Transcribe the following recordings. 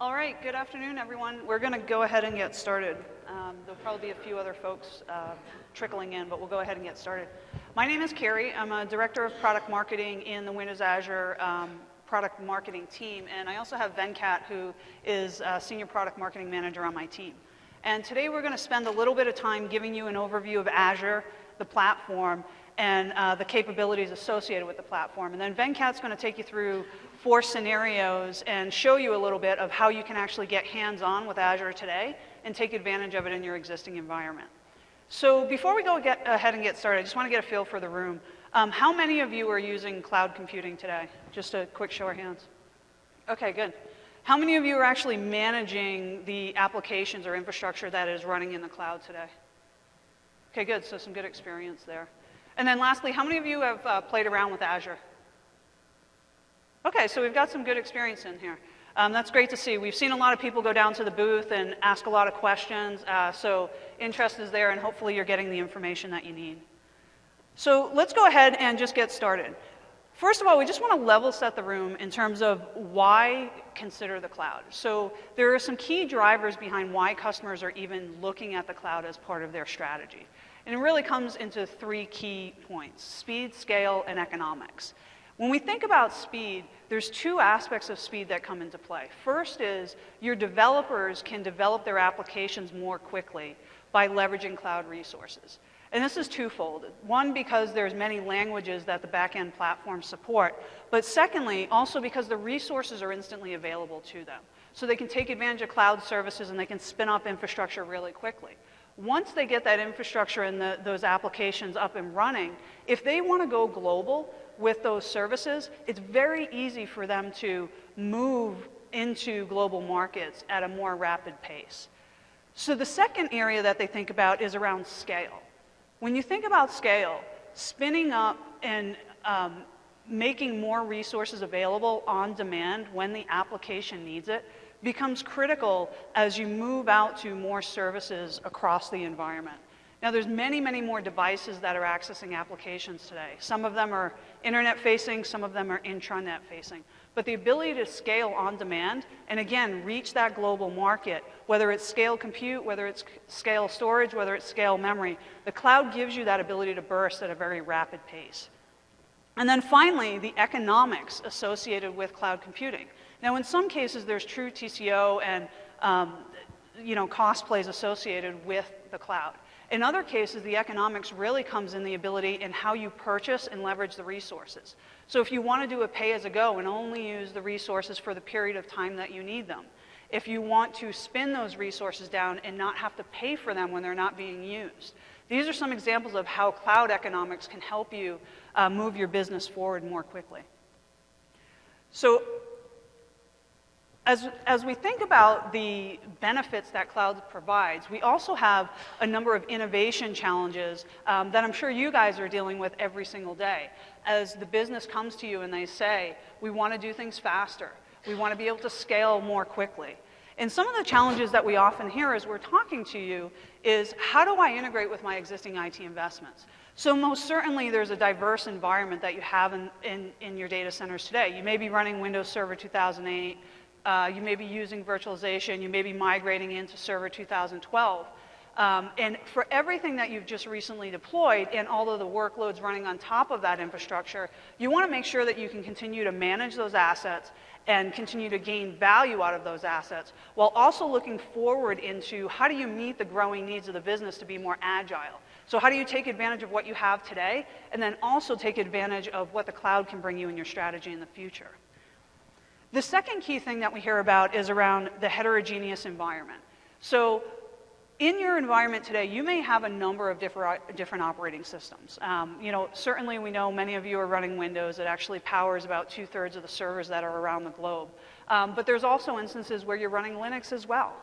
All right, good afternoon, everyone. We're going to go ahead and get started. There'll probably be a few other folks trickling in, but we'll go ahead and get started. My name is Carrie. I'm a Director of Product Marketing in the Windows Azure Product Marketing team, and I also have Venkat, who is a Senior Product Marketing Manager on my team. And today we're going to spend a little bit of time giving you an overview of Azure, the platform, and the capabilities associated with the platform. And then Venkat's going to take you through 4 scenarios and show you a little bit of how you can actually get hands-on with Azure today and take advantage of it in your existing environment. So before we go ahead and get started, I just want to get a feel for the room. How many of you are using cloud computing today? Just a quick show of hands. Okay, good. How many of you are actually managing the applications or infrastructure that is running in the cloud today? Okay, good. So some good experience there. And then lastly, how many of you have played around with Azure? Okay, so we've got some good experience in here. That's great to see. We've seen a lot of people go down to the booth and ask a lot of questions, so interest is there, and hopefully you're getting the information that you need. So let's go ahead and just get started. First of all, we just want to level set the room in terms of why consider the cloud. So there are some key drivers behind why customers are even looking at the cloud as part of their strategy. And it really comes into 3 key points: speed, scale, and economics. When we think about speed, there's 2 aspects of speed that come into play. First is your developers can develop their applications more quickly by leveraging cloud resources. And this is twofold. One, because there's many languages that the back-end platforms support, but secondly, also because the resources are instantly available to them. So they can take advantage of cloud services and they can spin up infrastructure really quickly. Once they get that infrastructure and those applications up and running, if they want to go global with those services, it's very easy for them to move into global markets at a more rapid pace. So the second area that they think about is around scale. When you think about scale, spinning up and making more resources available on demand when the application needs it becomes critical as you move out to more services across the environment. Now, there's many, many more devices that are accessing applications today. Some of them are internet-facing, some of them are intranet-facing. But the ability to scale on demand, and again, reach that global market, whether it's scale compute, whether it's scale storage, whether it's scale memory, the cloud gives you that ability to burst at a very rapid pace. And then finally, the economics associated with cloud computing. Now, in some cases, there's true TCO and cost plays associated with the cloud. In other cases, the economics really comes in the ability in how you purchase and leverage the resources. So if you want to do a pay-as-you-go and only use the resources for the period of time that you need them, if you want to spin those resources down and not have to pay for them when they're not being used. These are some examples of how cloud economics can help you move your business forward more quickly. So as we think about the benefits that cloud provides, we also have a number of innovation challenges that I'm sure you guys are dealing with every single day. As the business comes to you and they say, we want to do things faster, we want to be able to scale more quickly. And some of the challenges that we often hear as we're talking to you is, how do I integrate with my existing IT investments? So most certainly there's a diverse environment that you have in your data centers today. You may be running Windows Server 2008, you may be using virtualization, you may be migrating into Server 2012. And for everything that you've just recently deployed and all of the workloads running on top of that infrastructure, you want to make sure that you can continue to manage those assets and continue to gain value out of those assets, while also looking forward into how do you meet the growing needs of the business to be more agile. So how do you take advantage of what you have today, and then also take advantage of what the cloud can bring you in your strategy in the future. The second key thing that we hear about is around the heterogeneous environment. So in your environment today, you may have a number of different operating systems. Certainly we know many of you are running Windows. It actually powers about 2/3 of the servers that are around the globe. But there's also instances where you're running Linux as well.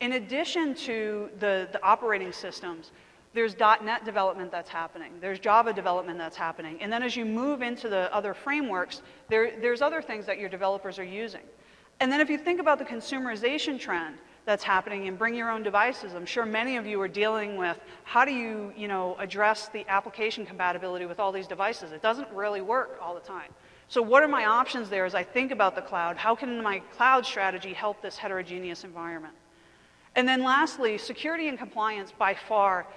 In addition to the operating systems, there's .NET development that's happening. There's Java development that's happening. And then as you move into the other frameworks, there's other things that your developers are using. And then if you think about the consumerization trend that's happening and bring your own devices, I'm sure many of you are dealing with how do you address the application compatibility with all these devices. It doesn't really work all the time. So what are my options there as I think about the cloud? How can my cloud strategy help this heterogeneous environment? And then lastly, security and compliance by far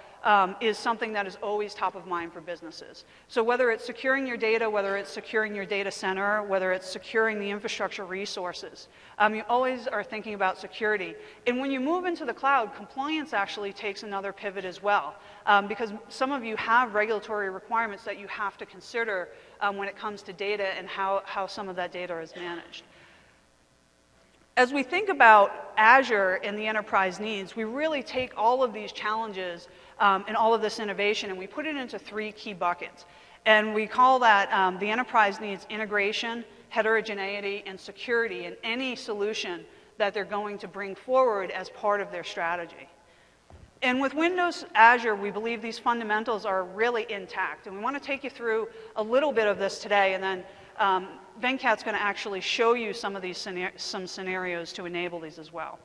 is something that is always top of mind for businesses. So whether it's securing your data, whether it's securing your data center, whether it's securing the infrastructure resources, you always are thinking about security. And when you move into the cloud, compliance actually takes another pivot as well, because some of you have regulatory requirements that you have to consider when it comes to data and how some of that data is managed. As we think about Azure and the enterprise needs, we really take all of these challenges and all of this innovation and we put it into 3 key buckets. And we call that the enterprise needs integration, heterogeneity, and security in any solution that they're going to bring forward as part of their strategy. And with Windows Azure, we believe these fundamentals are really intact. And we want to take you through a little bit of this today, and then Venkat's going to actually show you some of these scenarios to enable these as well.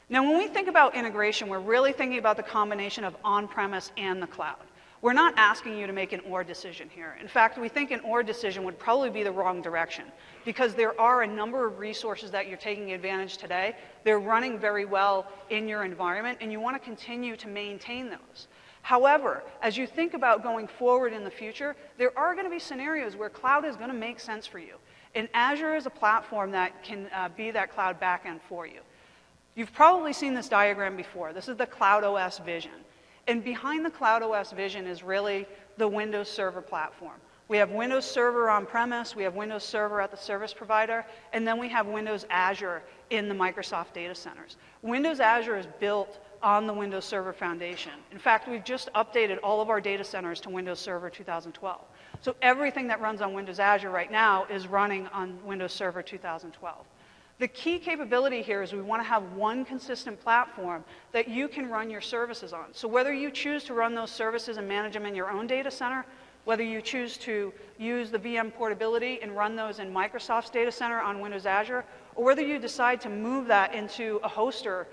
Now, when we think about integration, we're really thinking about the combination of on-premise and the cloud. We're not asking you to make an or decision here. In fact, we think an or decision would probably be the wrong direction because there are a number of resources that you're taking advantage today. They're running very well in your environment, and you want to continue to maintain those. However, as you think about going forward in the future, there are going to be scenarios where cloud is going to make sense for you. And Azure is a platform that can be that cloud backend for you. You've probably seen this diagram before. This is the Cloud OS vision. And behind the Cloud OS vision is really the Windows Server platform. We have Windows Server on-premise, we have Windows Server at the service provider, and then we have Windows Azure in the Microsoft data centers. Windows Azure is built on the Windows Server foundation. In fact, we've just updated all of our data centers to Windows Server 2012. So everything that runs on Windows Azure right now is running on Windows Server 2012. The key capability here is we want to have one consistent platform that you can run your services on. So whether you choose to run those services and manage them in your own data center, whether you choose to use the VM portability and run those in Microsoft's data center on Windows Azure, or whether you decide to move that into a hoster,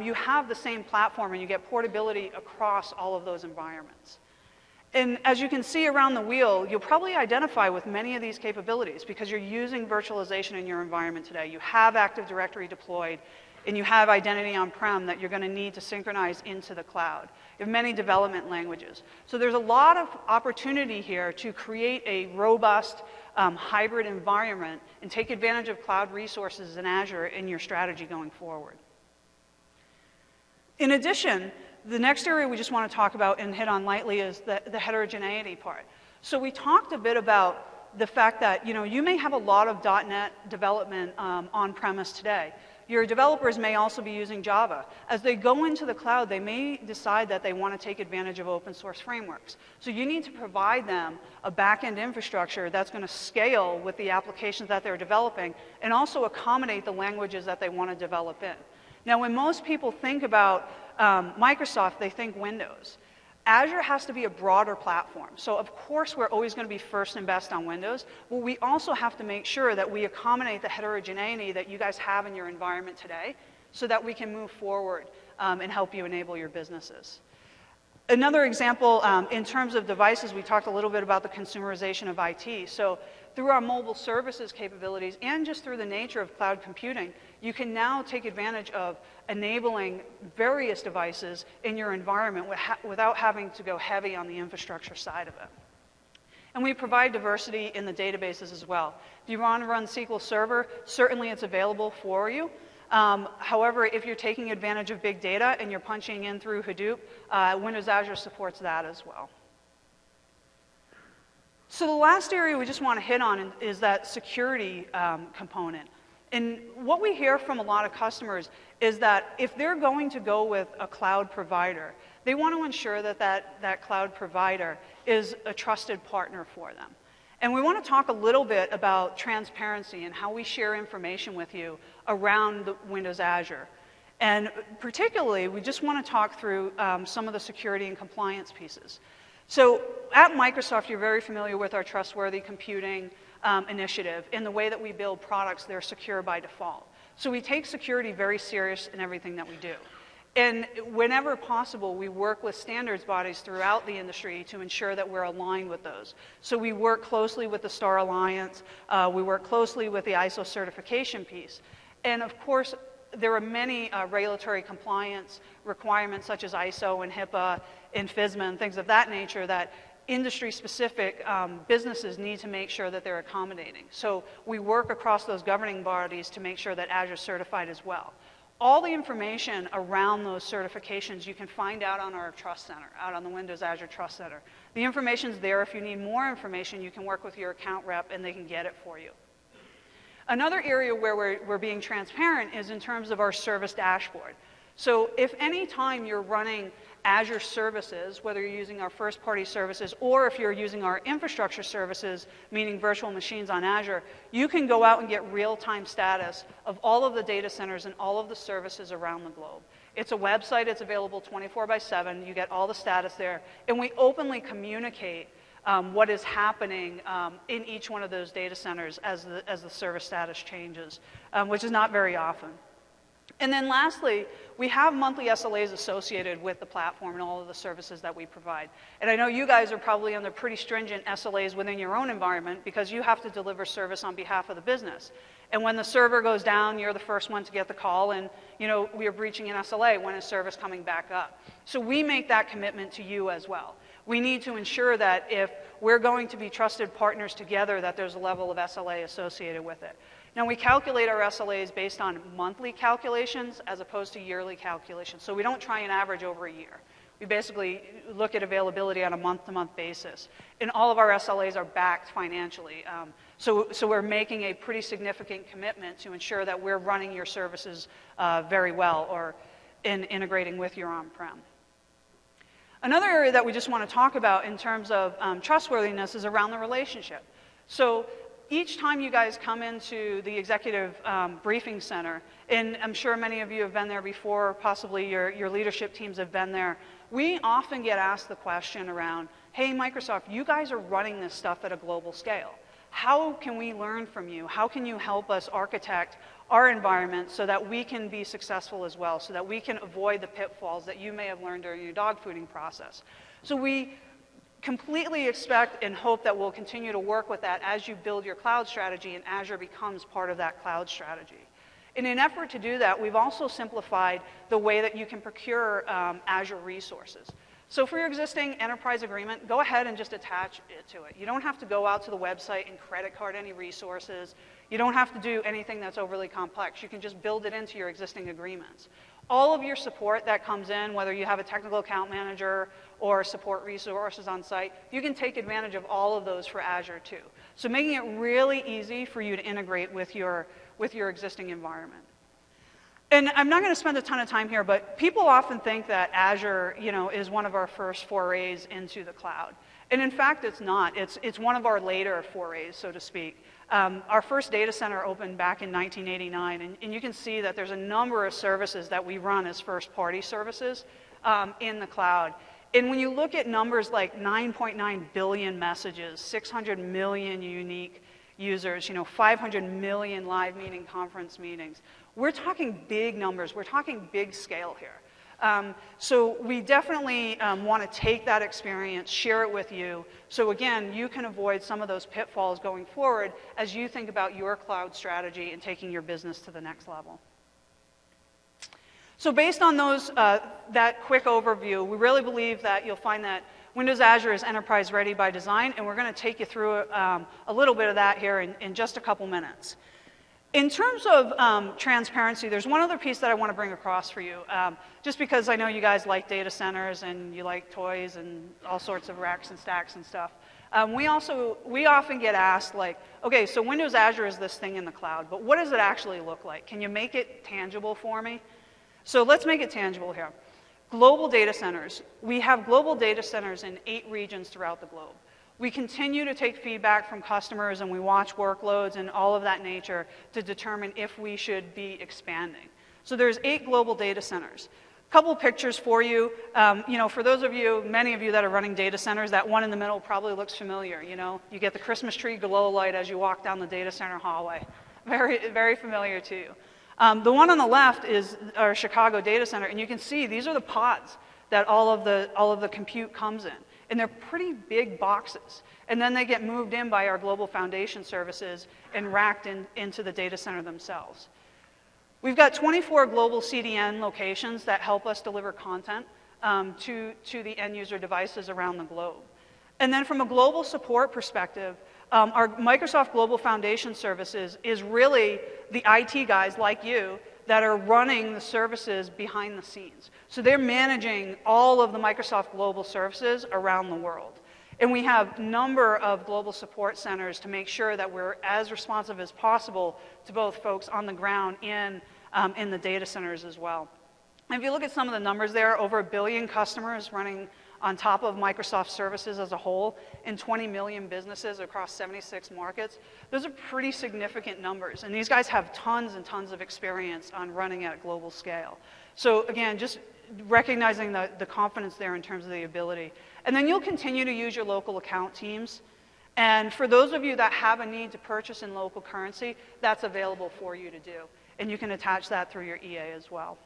you have the same platform and you get portability across all of those environments. And as you can see around the wheel, you'll probably identify with many of these capabilities because you're using virtualization in your environment today. You have Active Directory deployed, and you have identity on-prem that you're going to need to synchronize into the cloud. You have many development languages. So there's a lot of opportunity here to create a robust hybrid environment and take advantage of cloud resources in Azure in your strategy going forward. In addition, the next area we just want to talk about and hit on lightly is the heterogeneity part. So we talked a bit about the fact that you may have a lot of .NET development on-premise today. Your developers may also be using Java. As they go into the cloud, they may decide that they want to take advantage of open source frameworks. So you need to provide them a back-end infrastructure that's going to scale with the applications that they're developing and also accommodate the languages that they want to develop in. Now, when most people think about Microsoft, they think Windows. Azure has to be a broader platform. So of course, we're always going to be first and best on Windows, but we also have to make sure that we accommodate the heterogeneity that you guys have in your environment today so that we can move forward and help you enable your businesses. Another example, in terms of devices, we talked a little bit about the consumerization of IT. So through our mobile services capabilities and just through the nature of cloud computing, you can now take advantage of enabling various devices in your environment without having to go heavy on the infrastructure side of it. And we provide diversity in the databases as well. If you want to run SQL Server, certainly it's available for you. However, if you're taking advantage of big data and you're punching in through Hadoop, Windows Azure supports that as well. So the last area we just want to hit on is that security component. And what we hear from a lot of customers is that if they're going to go with a cloud provider, they want to ensure that that cloud provider is a trusted partner for them. And we want to talk a little bit about transparency and how we share information with you around the Windows Azure. And particularly, we just want to talk through some of the security and compliance pieces. So at Microsoft, you're very familiar with our trustworthy computing initiative. In the way that we build products, they're secure by default. So we take security very serious in everything that we do. And whenever possible, we work with standards bodies throughout the industry to ensure that we're aligned with those. So we work closely with the STAR Alliance, we work closely with the ISO certification piece. And of course, there are many regulatory compliance requirements such as ISO and HIPAA and FSMA and things of that nature that industry-specific businesses need to make sure that they're accommodating. So we work across those governing bodies to make sure that Azure is certified as well. All the information around those certifications you can find out on our Trust Center, out on the Windows Azure Trust Center. The information's there. If you need more information, you can work with your account rep and they can get it for you. Another area where we're being transparent is in terms of our service dashboard. So if any time you're running Azure services, whether you're using our first-party services or if you're using our infrastructure services, meaning virtual machines on Azure, you can go out and get real-time status of all of the data centers and all of the services around the globe. It's a website. It's available 24/7. You get all the status there. And we openly communicate what is happening in each one of those data centers as the service status changes, which is not very often. And then lastly, we have monthly SLAs associated with the platform and all of the services that we provide. And I know you guys are probably under pretty stringent SLAs within your own environment because you have to deliver service on behalf of the business. And when the server goes down, you're the first one to get the call and, you know, we are breaching an SLA. When is service coming back up? So we make that commitment to you as well. We need to ensure that if we're going to be trusted partners together, that there's a level of SLA associated with it. Now, we calculate our SLAs based on monthly calculations as opposed to yearly calculations. So we don't try and average over a year. We basically look at availability on a month-to-month basis. And all of our SLAs are backed financially. So we're making a pretty significant commitment to ensure that we're running your services very well or integrating with your on-prem. Another area that we just want to talk about in terms of trustworthiness is around the relationship. So each time you guys come into the executive briefing center, and I'm sure many of you have been there before, possibly your leadership teams have been there, we often get asked the question around, hey, Microsoft, you guys are running this stuff at a global scale. How can we learn from you? How can you help us architect our environment so that we can be successful as well, so that we can avoid the pitfalls that you may have learned during your dog fooding process? So we completely expect and hope that we'll continue to work with that as you build your cloud strategy and Azure becomes part of that cloud strategy. In an effort to do that, we've also simplified the way that you can procure Azure resources. So for your existing enterprise agreement, go ahead and just attach it to it. You don't have to go out to the website and credit card any resources. You don't have to do anything that's overly complex. You can just build it into your existing agreements. All of your support that comes in, whether you have a technical account manager or support resources on site, you can take advantage of all of those for Azure too. So making it really easy for you to integrate with your existing environment. And I'm not going to spend a ton of time here, but people often think that Azure, you know, is one of our first forays into the cloud. And in fact, it's not. It's one of our later forays, so to speak. Our first data center opened back in 1989, and you can see that there's a number of services that we run as first-party services in the cloud. And when you look at numbers like 9.9 billion messages, 600 million unique users, you know, 500 million live meeting conference meetings, we're talking big numbers. We're talking big scale here. So we definitely want to take that experience, share it with you, so again, you can avoid some of those pitfalls going forward as you think about your cloud strategy and taking your business to the next level. So based on those, that quick overview, we really believe that you'll find that Windows Azure is enterprise ready by design, and we're going to take you through a little bit of that here in just a couple minutes. In terms of transparency, there's one other piece that I want to bring across for you, just because I know you guys like data centers and you like toys and all sorts of racks and stacks and stuff. We often get asked, like, okay, so Windows Azure is this thing in the cloud, but what does it actually look like? Can you make it tangible for me? So let's make it tangible here. Global data centers. We have global data centers in 8 regions throughout the globe. We continue to take feedback from customers and we watch workloads and all of that nature to determine if we should be expanding. So there's 8 global data centers. A couple pictures for you. You know, for those of you, many of you that are running data centers, that one in the middle probably looks familiar. You know, you get the Christmas tree glow light as you walk down the data center hallway. Very, very familiar to you. The one on the left is our Chicago data center, and you can see these are the pods that all of the compute comes in. And they're pretty big boxes. And then they get moved in by our global foundation services and racked into the data center themselves. We've got 24 global CDN locations that help us deliver content to the end user devices around the globe. And then from a global support perspective, our Microsoft Global Foundation Services is really the IT guys like you that are running the services behind the scenes. So they're managing all of the Microsoft Global services around the world. And we have a number of global support centers to make sure that we're as responsive as possible to both folks on the ground and in the data centers as well. And if you look at some of the numbers there, over 1 billion customers running on top of Microsoft services as a whole, and 20 million businesses across 76 markets. Those are pretty significant numbers, and these guys have tons and tons of experience on running at a global scale. So again, just recognizing the confidence there in terms of the ability. And then you'll continue to use your local account teams, and for those of you that have a need to purchase in local currency, that's available for you to do, and you can attach that through your EA as well.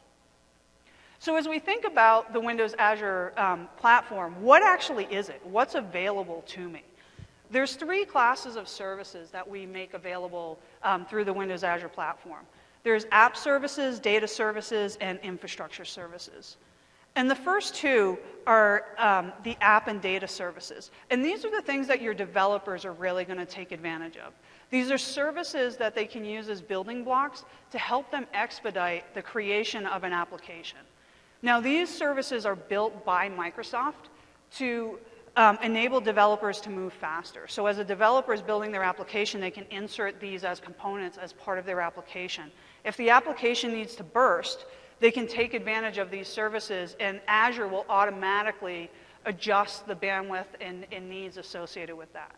So as we think about the Windows Azure platform, what actually is it? What's available to me? There's 3 classes of services that we make available through the Windows Azure platform. There's app services, data services, and infrastructure services. And the first 2 are the app and data services. And these are the things that your developers are really going to take advantage of. These are services that they can use as building blocks to help them expedite the creation of an application. Now, these services are built by Microsoft to enable developers to move faster. So as a developer is building their application, they can insert these as components as part of their application. If the application needs to burst, they can take advantage of these services, and Azure will automatically adjust the bandwidth and needs associated with that.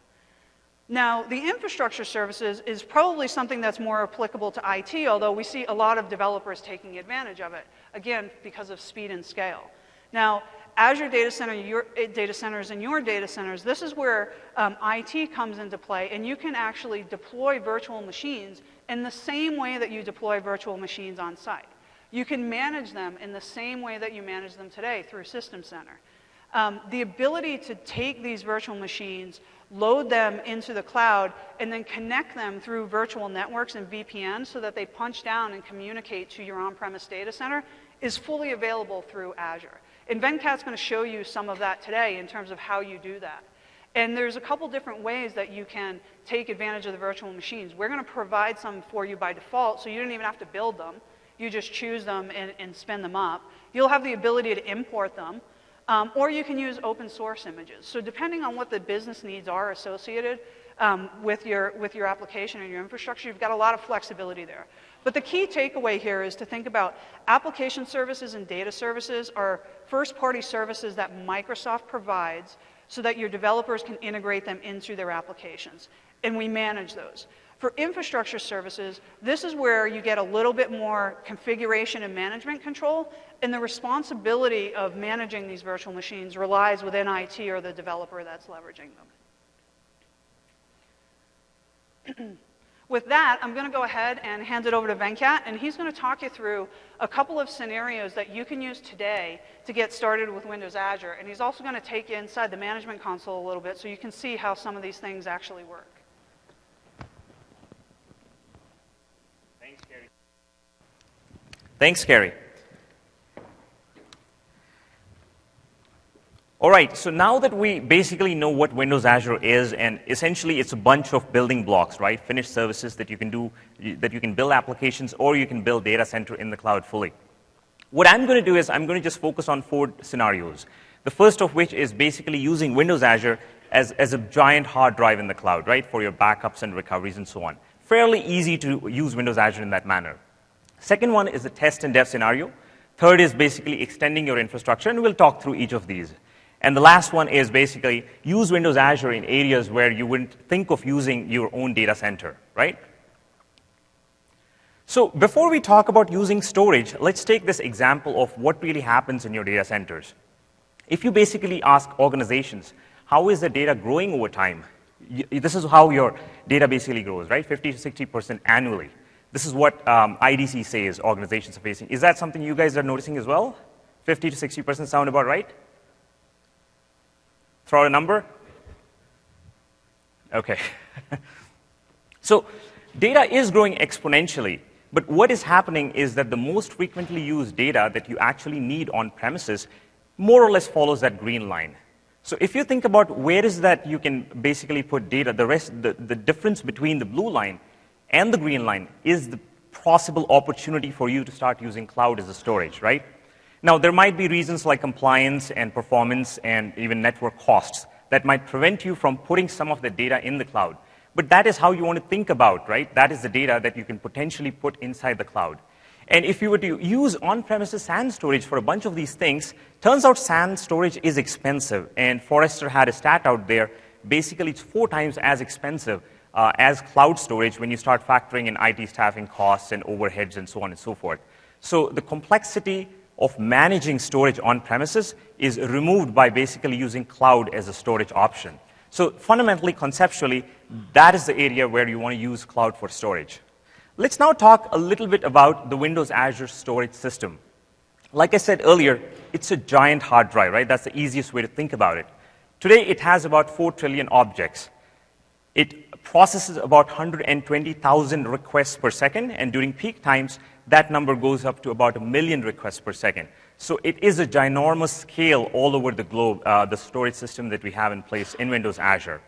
Now, the infrastructure services is probably something that's more applicable to IT, although we see a lot of developers taking advantage of it, again, because of speed and scale. Now, Azure data centers and your data centers, this is where IT comes into play, and you can actually deploy virtual machines in the same way that you deploy virtual machines on site. You can manage them in the same way that you manage them today through System Center. The ability to take these virtual machines, load them into the cloud, and then connect them through virtual networks and VPN so that they punch down and communicate to your on-premise data center is fully available through Azure. And Venkat's going to show you some of that today in terms of how you do that. And there's a couple different ways that you can take advantage of the virtual machines. We're going to provide some for you by default, so you don't even have to build them. You just choose them and spin them up. You'll have the ability to import them. Or you can use open source images. So depending on what the business needs are associated with your application and your infrastructure, you've got a lot of flexibility there. But the key takeaway here is to think about application services and data services are first-party services that Microsoft provides so that your developers can integrate them into their applications. And we manage those. For infrastructure services, this is where you get a little bit more configuration and management control, and the responsibility of managing these virtual machines relies within IT or the developer that's leveraging them. With that, I'm going to go ahead and hand it over to Venkat, and he's going to talk you through a couple of scenarios that you can use today to get started with Windows Azure, and he's also going to take you inside the management console a little bit so you can see how some of these things actually work. Thanks, Gary. All right, so now that we basically know what Windows Azure is, and essentially it's a bunch of building blocks, right? Finished services that you can do, that you can build applications, or you can build data center in the cloud fully. What I'm going to do is I'm going to just focus on 4 scenarios. The first of which is basically using Windows Azure as a giant hard drive in the cloud, right? For your backups and recoveries and so on. Fairly easy to use Windows Azure in that manner. Second one is the test and dev scenario. Third is basically extending your infrastructure, and we'll talk through each of these. And the last one is basically use Windows Azure in areas where you wouldn't think of using your own data center, right? So before we talk about using storage, let's take this example of what really happens in your data centers. If you basically ask organizations, how is the data growing over time? This is how your data basically grows, right? 50 to 60% annually. This is what IDC says organizations are facing. Is that something you guys are noticing as well? 50 to 60% sound about right? Throw out a number? Okay. So data is growing exponentially, but what is happening is that the most frequently used data that you actually need on premises more or less follows that green line. So if you think about where is that you can basically put data, the difference between the blue line and the green line is the possible opportunity for you to start using cloud as a storage, right? Now, there might be reasons like compliance and performance and even network costs that might prevent you from putting some of the data in the cloud. But that is how you want to think about, right? That is the data that you can potentially put inside the cloud. And if you were to use on-premises SAN storage for a bunch of these things, turns out SAN storage is expensive. And Forrester had a stat out there. Basically, it's 4 times as expensive as cloud storage when you start factoring in IT staffing costs and overheads and so on and so forth. So the complexity of managing storage on-premises is removed by basically using cloud as a storage option. So fundamentally, conceptually, that is the area where you want to use cloud for storage. Let's now talk a little bit about the Windows Azure storage system. Like I said earlier, it's a giant hard drive, right? That's the easiest way to think about it. Today, it has about 4 trillion objects. It processes about 120,000 requests per second, and during peak times, that number goes up to about 1 million requests per second. So it is a ginormous scale all over the globe, the storage system that we have in place in Windows Azure.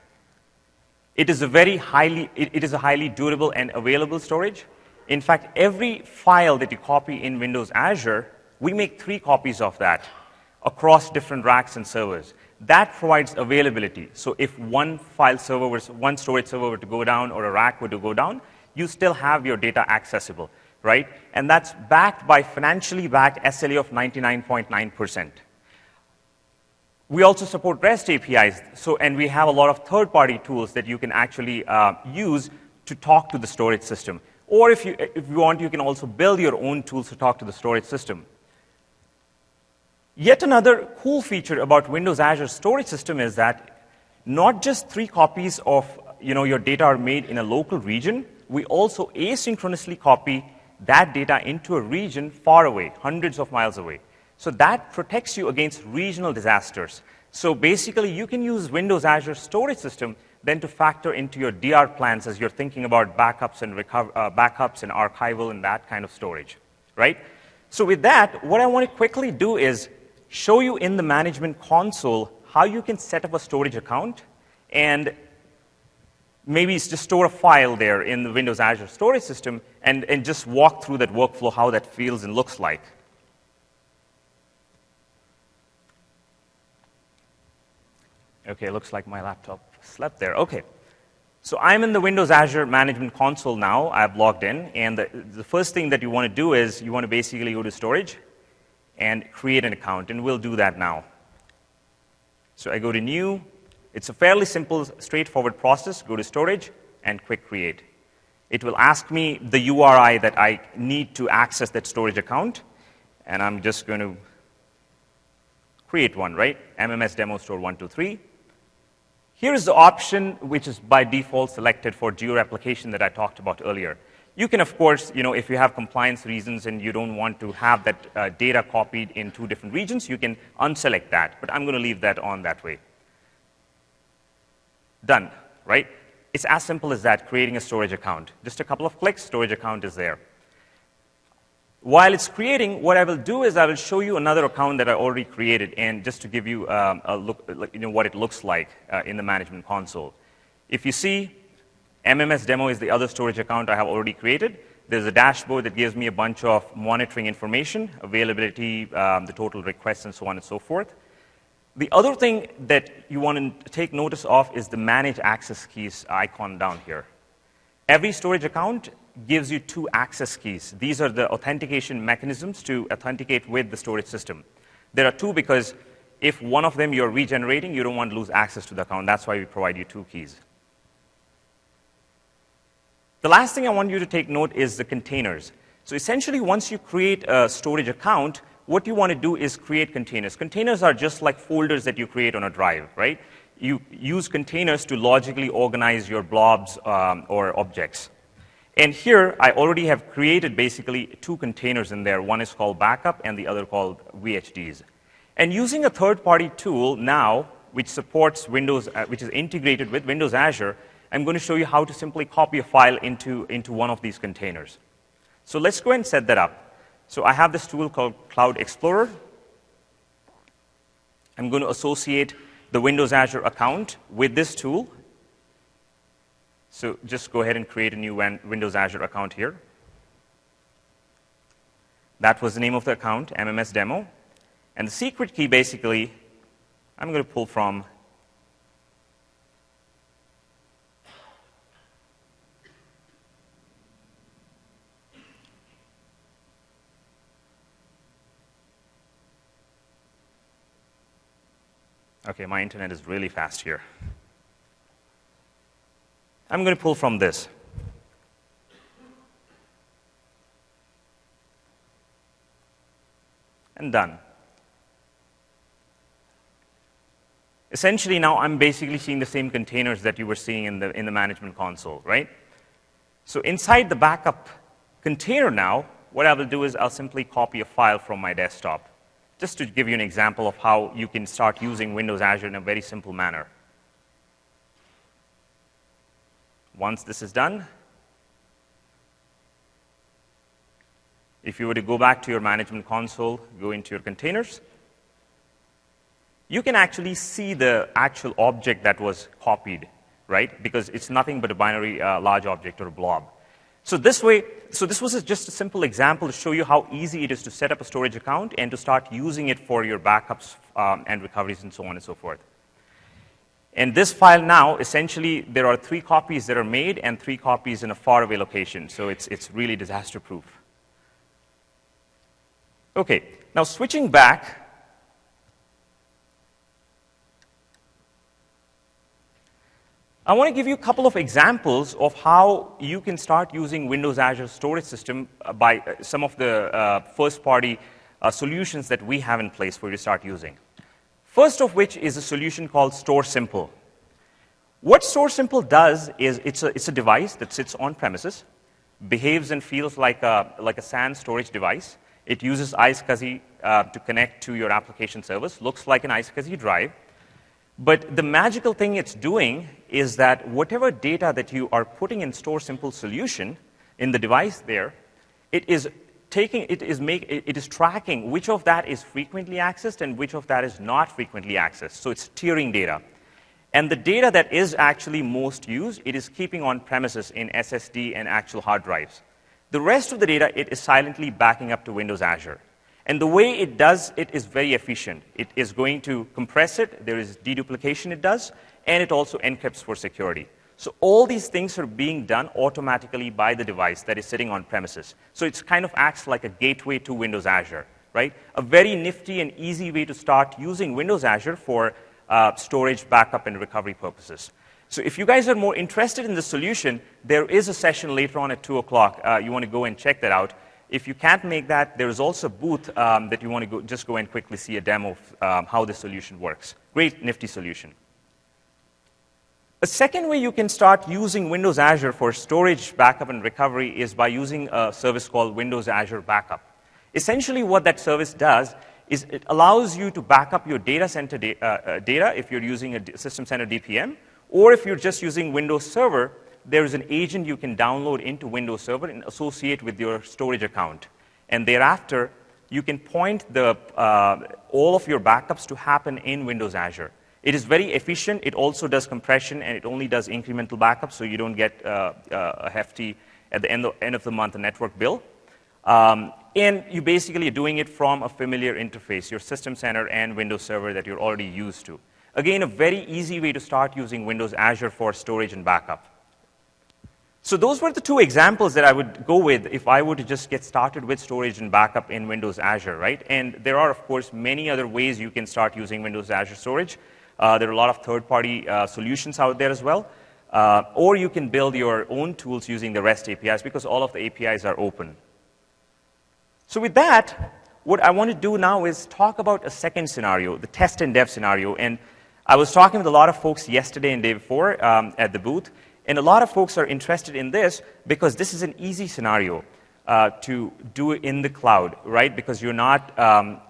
It is a highly durable and available storage. In fact, every file that you copy in Windows Azure, we make 3 copies of that across different racks and servers. That provides availability. So if one storage server were to go down or a rack were to go down, you still have your data accessible, right? And that's backed by financially backed SLA of 99.9%. We also support REST APIs, and we have a lot of third-party tools that you can actually use to talk to the storage system. Or if you want, you can also build your own tools to talk to the storage system. Yet another cool feature about Windows Azure storage system is that not just 3 copies of your data are made in a local region, we also asynchronously copy that data into a region far away, hundreds of miles away. So that protects you against regional disasters. So basically, you can use Windows Azure storage system then to factor into your DR plans as you're thinking about backups and archival and that kind of storage, right? So with that, what I want to quickly do is show you in the management console how you can set up a storage account and maybe just store a file there in the Windows Azure storage system and just walk through that workflow, how that feels and looks like. Okay, looks like my laptop slept there. Okay. So I'm in the Windows Azure Management Console now. I've logged in. And the first thing that you want to do is you want to basically go to Storage and create an account. And we'll do that now. So I go to New. It's a fairly simple, straightforward process. Go to Storage and click Create. It will ask me the URI that I need to access that storage account. And I'm just going to create one, right? MMS demo store 123. Here is the option which is by default selected for geo replication that I talked about earlier. You can, of course, if you have compliance reasons and you don't want to have that data copied in 2 different regions, you can unselect that. But I'm going to leave that on that way. Done, right? It's as simple as that, creating a storage account. Just a couple of clicks, storage account is there. While it's creating, what I will do is I will show you another account that I already created, and just to give you a look, what it looks like in the management console. If you see, MMS demo is the other storage account I have already created. There's a dashboard that gives me a bunch of monitoring information, availability, the total requests, and so on and so forth. The other thing that you want to take notice of is the Manage Access Keys icon down here. Every storage account gives you 2 access keys. These are the authentication mechanisms to authenticate with the storage system. There are 2 because if one of them you're regenerating, you don't want to lose access to the account. That's why we provide you 2 keys. The last thing I want you to take note is the containers. So essentially, once you create a storage account, what you want to do is create containers. Containers are just like folders that you create on a drive, right? You use containers to logically organize your blobs or objects. And here, I already have created basically two containers in there. One is called backup, and the other called VHDs. And using a third-party tool now, which supports Windows, which is integrated with Windows Azure, I'm going to show you how to simply copy a file into one of these containers. So let's go ahead and set that up. So I have this tool called Cloud Explorer. I'm going to associate the Windows Azure account with this tool. So just go ahead and create a new Windows Azure account here. That was the name of the account, MMS demo. And the secret key, basically, I'm going to pull from okay, my internet is really fast here. I'm going to pull from this. And done. Essentially, now I'm basically seeing the same containers that you were seeing in the management console, right? So inside the backup container now, what I will do is I'll simply copy a file from my desktop, just to give you an example of how you can start using Windows Azure in a very simple manner. Once this is done, if you were to go back to your management console, go into your containers, you can actually see the actual object that was copied, right? Because it's nothing but a binary large object or a blob. So this was just a simple example to show you how easy it is to set up a storage account and to start using it for your backups and recoveries and so on and so forth. And this file now, essentially, there are 3 copies that are made and 3 copies in a faraway location. So it's really disaster-proof. Okay, now switching back, I want to give you a couple of examples of how you can start using Windows Azure storage system by some of the first-party solutions that we have in place for you to start using. First of which is a solution called Store Simple. What Store Simple does is it's a device that sits on premises, behaves and feels like a SAN storage device. It uses iSCSI to connect to your application service, looks like an iSCSI drive. But the magical thing it's doing is that whatever data that you are putting in Store Simple solution in the device there, it is tracking which of that is frequently accessed and which of that is not frequently accessed. So it's tiering data. And the data that is actually most used, it is keeping on premises in SSD and actual hard drives. The rest of the data, it is silently backing up to Windows Azure. And the way it does it is very efficient. It is going to compress it. There is deduplication it does. And it also encrypts for security. So all these things are being done automatically by the device that is sitting on premises. So it kind of acts like a gateway to Windows Azure, right? A very nifty and easy way to start using Windows Azure for storage, backup, and recovery purposes. So if you guys are more interested in the solution, there is a session later on at 2 o'clock. You want to go and check that out. If you can't make that, there is also a booth that you want to just go and quickly see a demo of how the solution works. Great, nifty solution. A second way you can start using Windows Azure for storage, backup, and recovery is by using a service called Windows Azure Backup. Essentially, what that service does is it allows you to back up your data center data if you're using a System Center DPM, or if you're just using Windows Server, there is an agent you can download into Windows Server and associate with your storage account. And thereafter, you can point all of your backups to happen in Windows Azure. It is very efficient. It also does compression, and it only does incremental backup, so you don't get a hefty, at the end of the month, a network bill. And you basically are doing it from a familiar interface, your System Center and Windows Server that you're already used to. Again, a very easy way to start using Windows Azure for storage and backup. So those were the 2 examples that I would go with if I were to just get started with storage and backup in Windows Azure, right? And there are, of course, many other ways you can start using Windows Azure storage. There are a lot of third-party solutions out there as well. Or you can build your own tools using the REST APIs because all of the APIs are open. So with that, what I want to do now is talk about a second scenario, the test and dev scenario. And I was talking with a lot of folks yesterday and day before at the booth, And a lot of folks are interested in this because this is an easy scenario to do in the cloud, right? Because you're not bound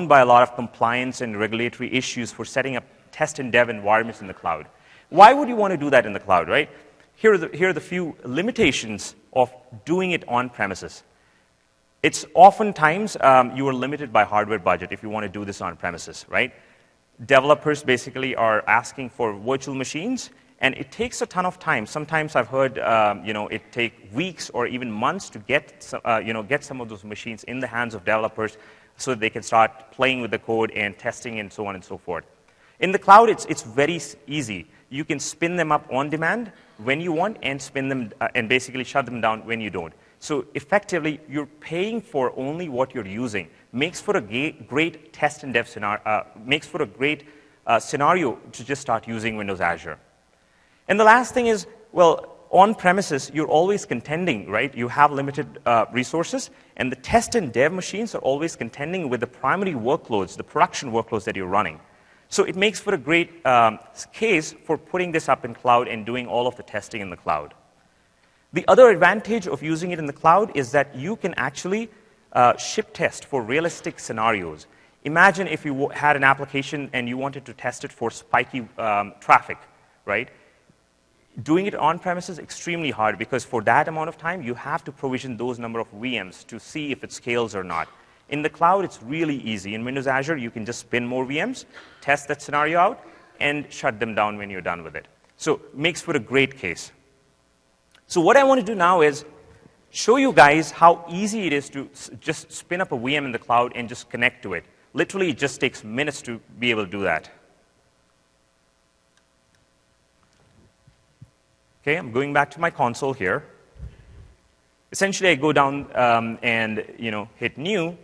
by a lot of compliance and regulatory issues for setting up test and dev environments in the cloud. Why would you want to do that in the cloud, right? Here are the few limitations of doing it on premises. It's oftentimes you are limited by hardware budget if you want to do this on premises, right? Developers basically are asking for virtual machines, and it takes a ton of time. Sometimes I've heard it take weeks or even months to get some of those machines in the hands of developers so that they can start playing with the code and testing and so on and so forth. In the cloud, it's very easy. You can spin them up on demand when you want and spin them and basically shut them down when you don't. So effectively, you're paying for only what you're using. Makes for a great test and dev scenario. Makes for a great scenario to just start using Windows Azure. And the last thing is, well, on premises, you're always contending, right? You have limited resources, and the test and dev machines are always contending with the primary workloads, the production workloads that you're running. So it makes for a great case for putting this up in cloud and doing all of the testing in the cloud. The other advantage of using it in the cloud is that you can actually ship test for realistic scenarios. Imagine if you had an application and you wanted to test it for spiky traffic, right? Doing it on premises is extremely hard because for that amount of time, you have to provision those number of VMs to see if it scales or not. In the cloud, it's really easy. In Windows Azure, you can just spin more VMs, test that scenario out, and shut them down when you're done with it. So it makes for a great case. So what I want to do now is show you guys how easy it is to just spin up a VM in the cloud and just connect to it. Literally, it just takes minutes to be able to do that. Okay, I'm going back to my console here. Essentially, I go down and hit New,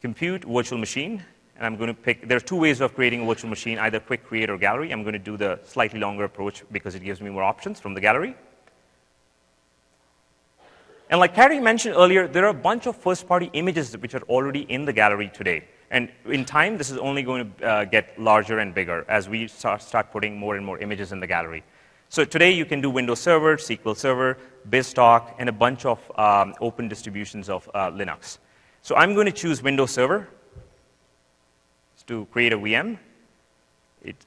Compute, Virtual Machine, and I'm going to pick. There are two ways of creating a virtual machine, either Quick Create or Gallery. I'm going to do the slightly longer approach because it gives me more options from the Gallery. And like Carrie mentioned earlier, there are a bunch of first-party images which are already in the Gallery today. And in time, this is only going to get larger and bigger as we start putting more and more images in the Gallery. So today, you can do Windows Server, SQL Server, BizTalk, and a bunch of open distributions of Linux. So I'm going to choose Windows Server to create a VM.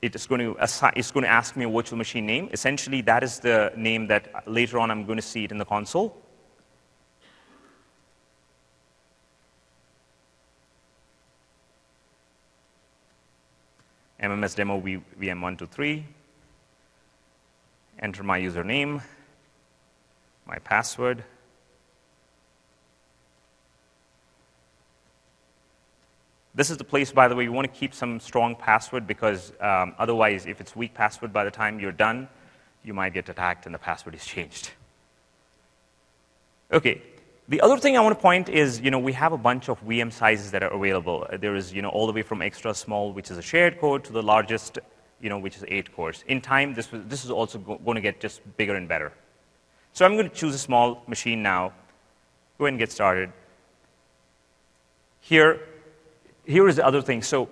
It's going to ask me a virtual machine name. Essentially, that is the name that later on I'm going to see it in the console. MMS demo VM123. Enter my username, my password. This is the place, by the way, you want to keep some strong password because otherwise, if it's weak password by the time you're done, you might get attacked and the password is changed. Okay. The other thing I want to point is, we have a bunch of VM sizes that are available. There is, all the way from extra small, which is a shared core, to the largest, which is 8 cores. In time, this is also going to get just bigger and better. So I'm going to choose a small machine now. Go ahead and get started. Here is the other thing. So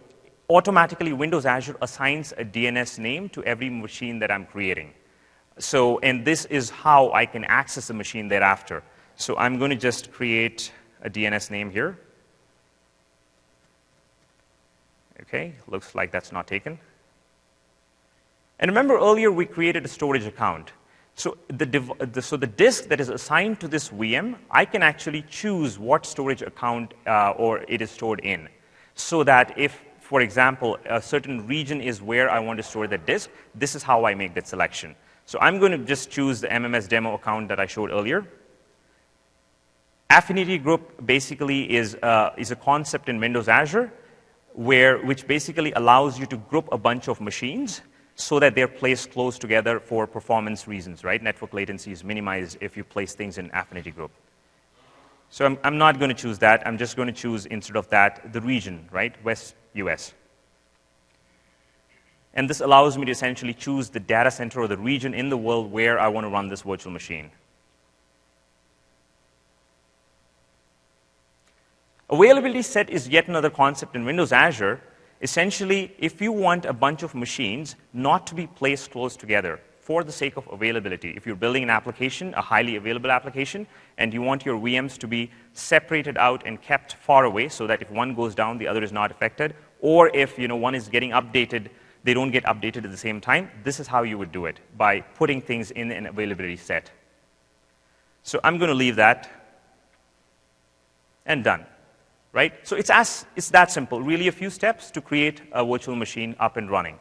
automatically, Windows Azure assigns a DNS name to every machine that I'm creating. So, and this is how I can access the machine thereafter. So I'm going to just create a DNS name here. Okay, looks like that's not taken. And remember earlier we created a storage account. So the disk that is assigned to this VM, I can actually choose what storage account or it is stored in. So that if, for example, a certain region is where I want to store that disk, this is how I make that selection. So I'm going to just choose the MMS demo account that I showed earlier. Affinity group basically is a concept in Windows Azure which basically allows you to group a bunch of machines so that they're placed close together for performance reasons, right? Network latency is minimized if you place things in affinity group. So I'm not going to choose that. I'm just going to choose, instead of that, the region, right? West US. And this allows me to essentially choose the data center or the region in the world where I want to run this virtual machine. Availability set is yet another concept in Windows Azure. Essentially, if you want a bunch of machines not to be placed close together for the sake of availability, if you're building an application, a highly available application, and you want your VMs to be separated out and kept far away so that if one goes down, the other is not affected, or if one is getting updated, they don't get updated at the same time, this is how you would do it, by putting things in an availability set. So I'm going to leave that, and done. Right? So it's that simple, really a few steps to create a virtual machine up and running.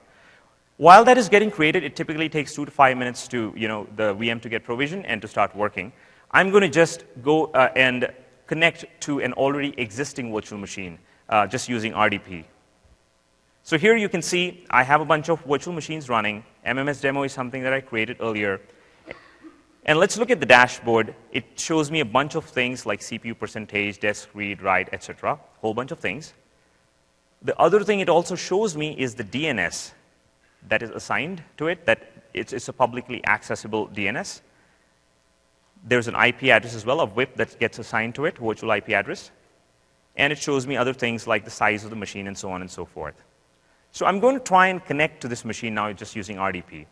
While that is getting created, it typically takes 2 to 5 minutes to the VM to get provisioned and to start working. I'm going to just go and connect to an already existing virtual machine, just using RDP. So here you can see I have a bunch of virtual machines running. MMS demo is something that I created earlier. And let's look at the dashboard. It shows me a bunch of things like CPU percentage, disk read, write, etc. A whole bunch of things. The other thing it also shows me is the DNS that is assigned to it, that it's a publicly accessible DNS. There's an IP address as well, a VIP that gets assigned to it, virtual IP address. And it shows me other things like the size of the machine and so on and so forth. So I'm going to try and connect to this machine now just using RDP.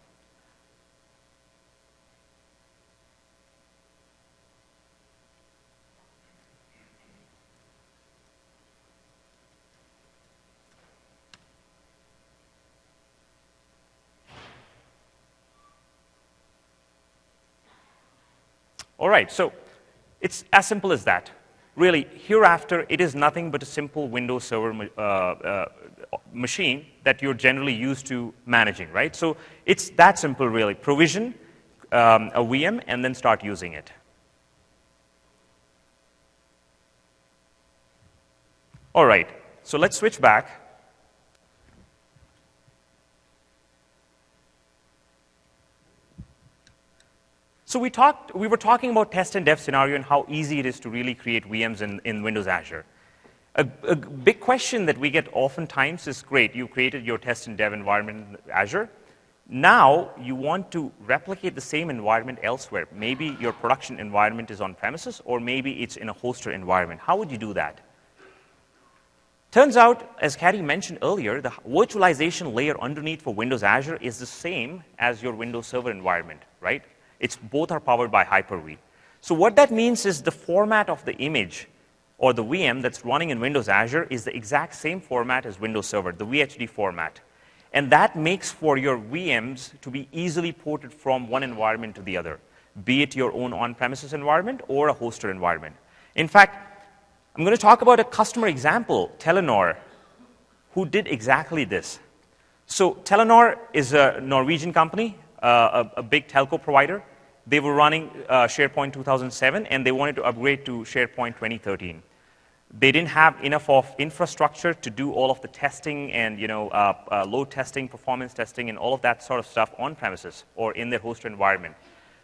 All right, so it's as simple as that. Really, hereafter, it is nothing but a simple Windows Server machine that you're generally used to managing, right? So it's that simple, really. Provision a VM and then start using it. All right, so let's switch back. So we were talking about test and dev scenario and how easy it is to really create VMs in Windows Azure. A big question that we get oftentimes is, great, you created your test and dev environment in Azure. Now you want to replicate the same environment elsewhere. Maybe your production environment is on premises, or maybe it's in a hosted environment. How would you do that? Turns out, as Caddy mentioned earlier, the virtualization layer underneath for Windows Azure is the same as your Windows Server environment, right? Both are powered by Hyper-V. So what that means is the format of the image or the VM that's running in Windows Azure is the exact same format as Windows Server, the VHD format. And that makes for your VMs to be easily ported from one environment to the other, be it your own on-premises environment or a hosted environment. In fact, I'm going to talk about a customer example, Telenor, who did exactly this. So Telenor is a Norwegian company, a big telco provider. They were running SharePoint 2007, and they wanted to upgrade to SharePoint 2013. They didn't have enough of infrastructure to do all of the testing and load testing, performance testing, and all of that sort of stuff on premises or in their hosted environment.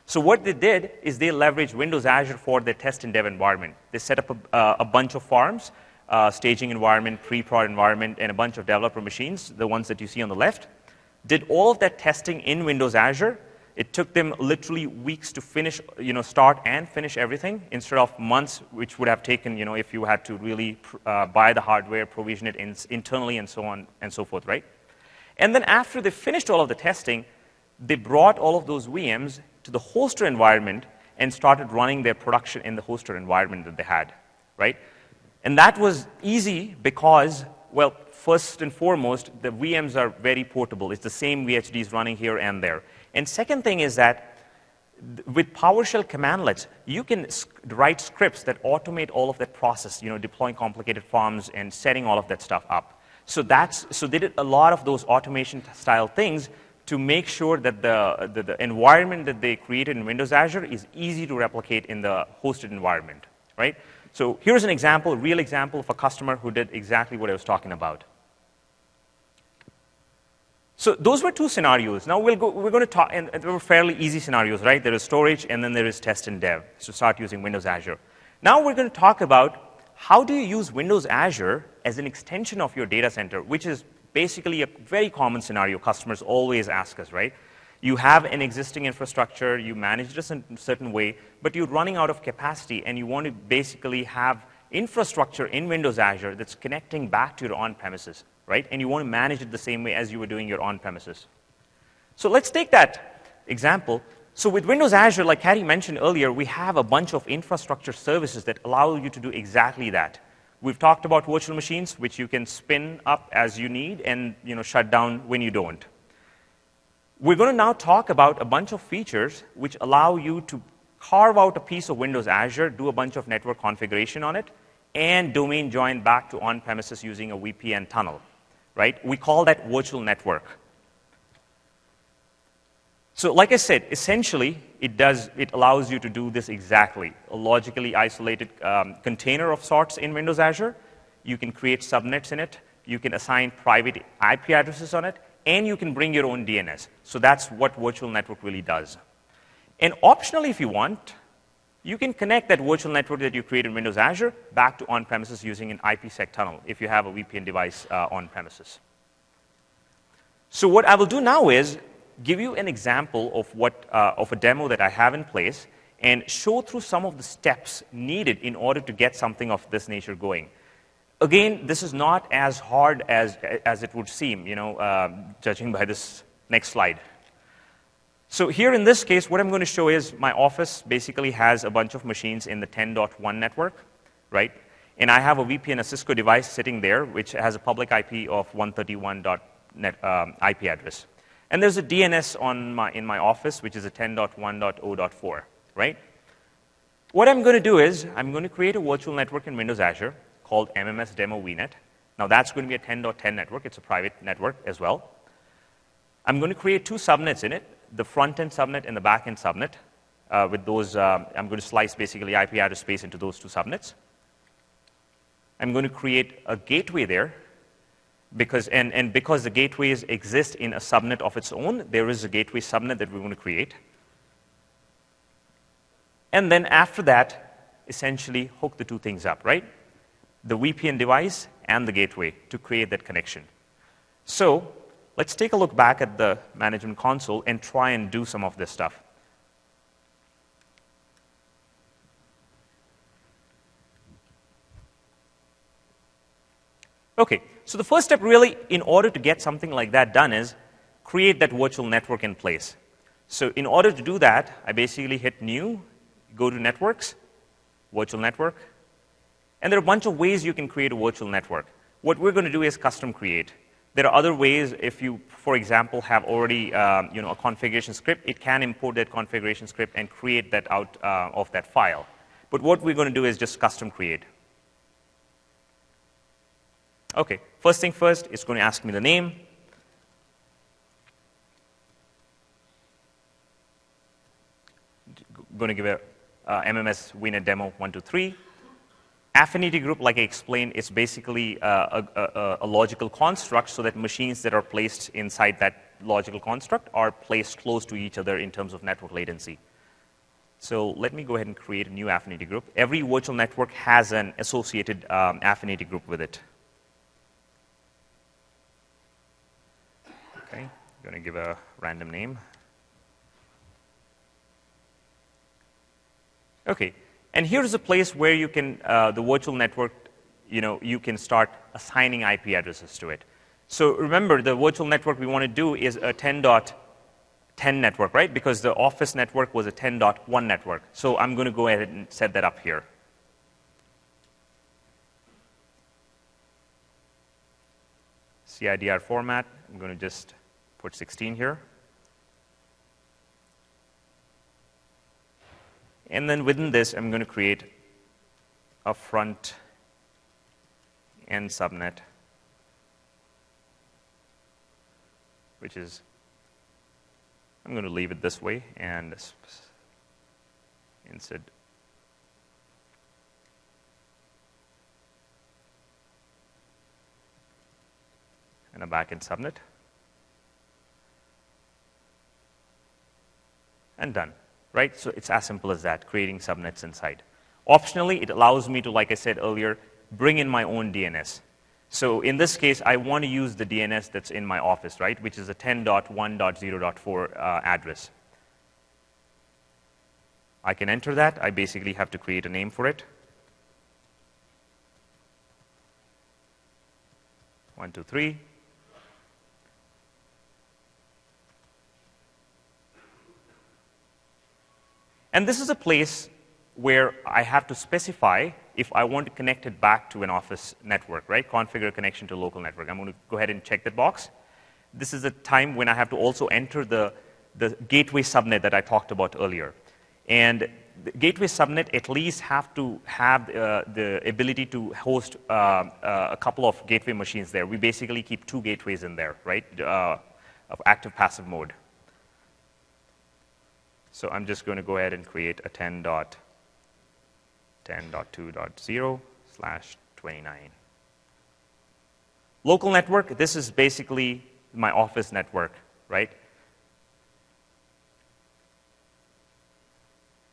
So what they did is they leveraged Windows Azure for their test and dev environment. They set up a bunch of farms, staging environment, pre-prod environment, and a bunch of developer machines, the ones that you see on the left. Did all of that testing in Windows Azure. It took them literally weeks to finish, start and finish everything instead of months, which would have taken, if you had to really buy the hardware, provision it internally, and so on and so forth, right? And then after they finished all of the testing, they brought all of those VMs to the hosted environment and started running their production in the hosted environment that they had, right? And that was easy because, well, first and foremost, the VMs are very portable. It's the same VHDs running here and there. And second thing is that with PowerShell commandlets, you can write scripts that automate all of that process, deploying complicated forms and setting all of that stuff up. So they did a lot of those automation-style things to make sure that the environment that they created in Windows Azure is easy to replicate in the hosted environment, right? So here's an example, a real example of a customer who did exactly what I was talking about. So those were two scenarios. Now we're going to talk, and they were fairly easy scenarios, right? There is storage, and then there is test and dev. So start using Windows Azure. Now we're going to talk about how do you use Windows Azure as an extension of your data center, which is basically a very common scenario customers always ask us, right? You have an existing infrastructure, you manage it a certain way, but you're running out of capacity, and you want to basically have infrastructure in Windows Azure that's connecting back to your on-premises. right? And you want to manage it the same way as you were doing your on-premises. So let's take that example. So with Windows Azure, like Hattie mentioned earlier, we have a bunch of infrastructure services that allow you to do exactly that. We've talked about virtual machines, which you can spin up as you need and shut down when you don't. We're going to now talk about a bunch of features which allow you to carve out a piece of Windows Azure, do a bunch of network configuration on it, and domain join back to on-premises using a VPN tunnel, right? We call that virtual network. So like I said, essentially, it allows you to do this exactly. A logically isolated container of sorts in Windows Azure. You can create subnets in it. You can assign private IP addresses on it. And you can bring your own DNS. So that's what virtual network really does. And optionally, if you want, you can connect that virtual network that you create in Windows Azure back to on-premises using an IPsec tunnel if you have a VPN device on-premises. So what I will do now is give you an example of a demo that I have in place and show through some of the steps needed in order to get something of this nature going. Again, this is not as hard as it would seem, judging by this next slide. So here in this case, what I'm going to show is my office basically has a bunch of machines in the 10.1 network, right? And I have a VPN, a Cisco device sitting there, which has a public IP of 131.net IP address. And there's a DNS in my office, which is a 10.1.0.4, right? What I'm going to do is I'm going to create a virtual network in Windows Azure called MMS Demo VNet. Now, that's going to be a 10.10 network. It's a private network as well. I'm going to create two subnets in it, the front-end subnet and the back-end subnet. With those, I'm going to slice basically IP address space into those two subnets. I'm going to create a gateway there, because the gateways exist in a subnet of its own, there is a gateway subnet that we're going to create. And then after that, essentially hook the two things up, right? The VPN device and the gateway to create that connection. So let's take a look back at the management console and try and do some of this stuff. Okay, so the first step really, in order to get something like that done, is create that virtual network in place. So in order to do that, I basically hit New, go to Networks, Virtual Network, and there are a bunch of ways you can create a virtual network. What we're going to do is custom create. There are other ways. If you, for example, have already a configuration script, it can import that configuration script and create that out of that file. But what we're going to do is just custom create. Okay, first thing first, it's going to ask me the name. Going to give a MMS VNet demo 123. Affinity group, like I explained, is basically a logical construct so that machines that are placed inside that logical construct are placed close to each other in terms of network latency. So let me go ahead and create a new affinity group. Every virtual network has an associated affinity group with it. Okay, I'm going to give a random name. Okay, and here's a place where you can, the virtual network, you can start assigning IP addresses to it. So remember, the virtual network we want to do is a 10.10 network, right? Because the office network was a 10.1 network. So I'm going to go ahead and set that up here. CIDR format, I'm going to just put 16 here. And then within this, I'm going to create a front end subnet, which is, I'm going to leave it this way and instead and a backend subnet. And done. Right? So it's as simple as that, creating subnets inside. Optionally, it allows me to, like I said earlier, bring in my own DNS. So in this case, I want to use the DNS that's in my office, right, which is a 10.1.0.4 address. I can enter that. I basically have to create a name for it. 1, 2, 3. And this is a place where I have to specify if I want to connect it back to an Office network, right? Configure connection to local network. I'm going to go ahead and check that box. This is a time when I have to also enter the gateway subnet that I talked about earlier. And the gateway subnet at least have to have the ability to host a couple of gateway machines there. We basically keep 2 gateways in there, right, of active-passive mode. So I'm just going to go ahead and create a 10.10.2.0/29. Local network, this is basically my Office network, right?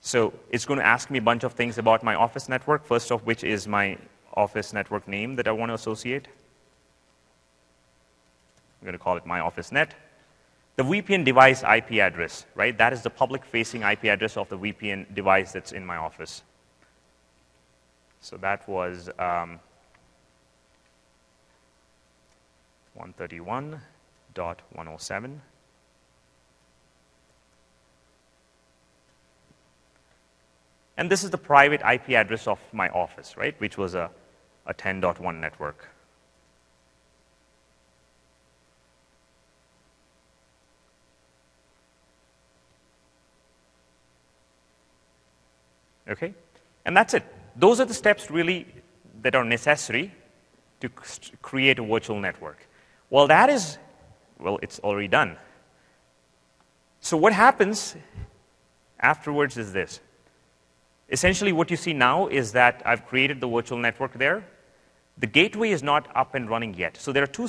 So it's going to ask me a bunch of things about my Office network, first of which is my Office network name that I want to associate. I'm going to call it my Office net. The VPN device IP address, right? That is the public-facing IP address of the VPN device that's in my office. So that was 131.107. And this is the private IP address of my office, right, which was a 10.1 network. Okay? And that's it. Those are the steps really that are necessary to create a virtual network. Well, it's already done. So what happens afterwards is this. Essentially, what you see now is that I've created the virtual network there. The gateway is not up and running yet. So there are 2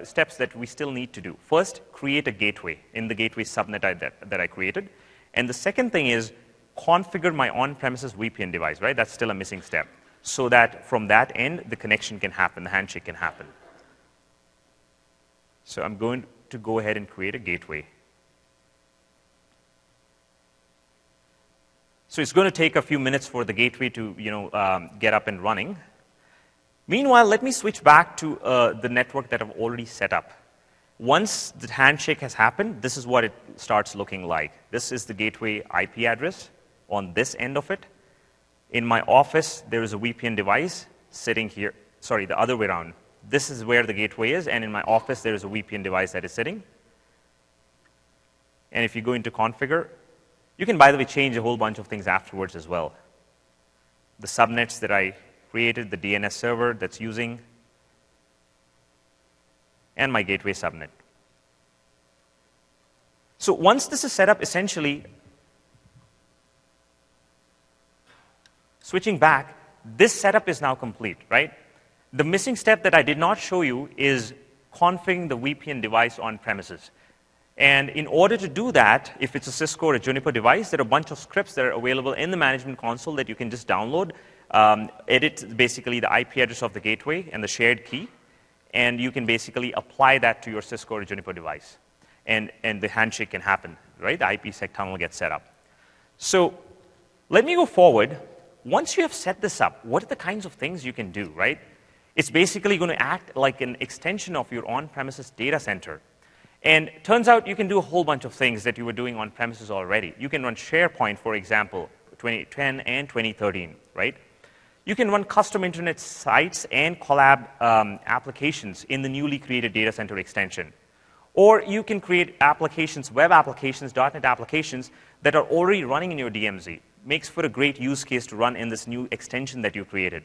steps that we still need to do. First, create a gateway in the gateway subnet that I created. And the second thing is configure my on-premises VPN device, right? That's still a missing step. So that from that end, the connection can happen, the handshake can happen. So I'm going to go ahead and create a gateway. So it's going to take a few minutes for the gateway to get up and running. Meanwhile, let me switch back to the network that I've already set up. Once the handshake has happened, this is what it starts looking like. This is the gateway IP address on this end of it. In my office, there is a VPN device sitting here. Sorry, the other way around. This is where the gateway is, and in my office, there is a VPN device that is sitting. And if you go into configure, you can, by the way, change a whole bunch of things afterwards as well. The subnets that I created, the DNS server that's using, and my gateway subnet. So once this is set up, essentially, switching back, this setup is now complete, right? The missing step that I did not show you is configuring the VPN device on premises. And in order to do that, if it's a Cisco or a Juniper device, there are a bunch of scripts that are available in the management console that you can just download, edit basically the IP address of the gateway and the shared key, and you can basically apply that to your Cisco or Juniper device. And the handshake can happen, right? The IPsec tunnel gets set up. So let me go forward. Once you have set this up, what are the kinds of things you can do, right? It's basically going to act like an extension of your on-premises data center. And turns out you can do a whole bunch of things that you were doing on premises already. You can run SharePoint, for example, 2010 and 2013, right? You can run custom internet sites and collab applications in the newly created data center extension. Or you can create applications, web applications, .NET applications that are already running in your DMZ. Makes for a great use case to run in this new extension that you created.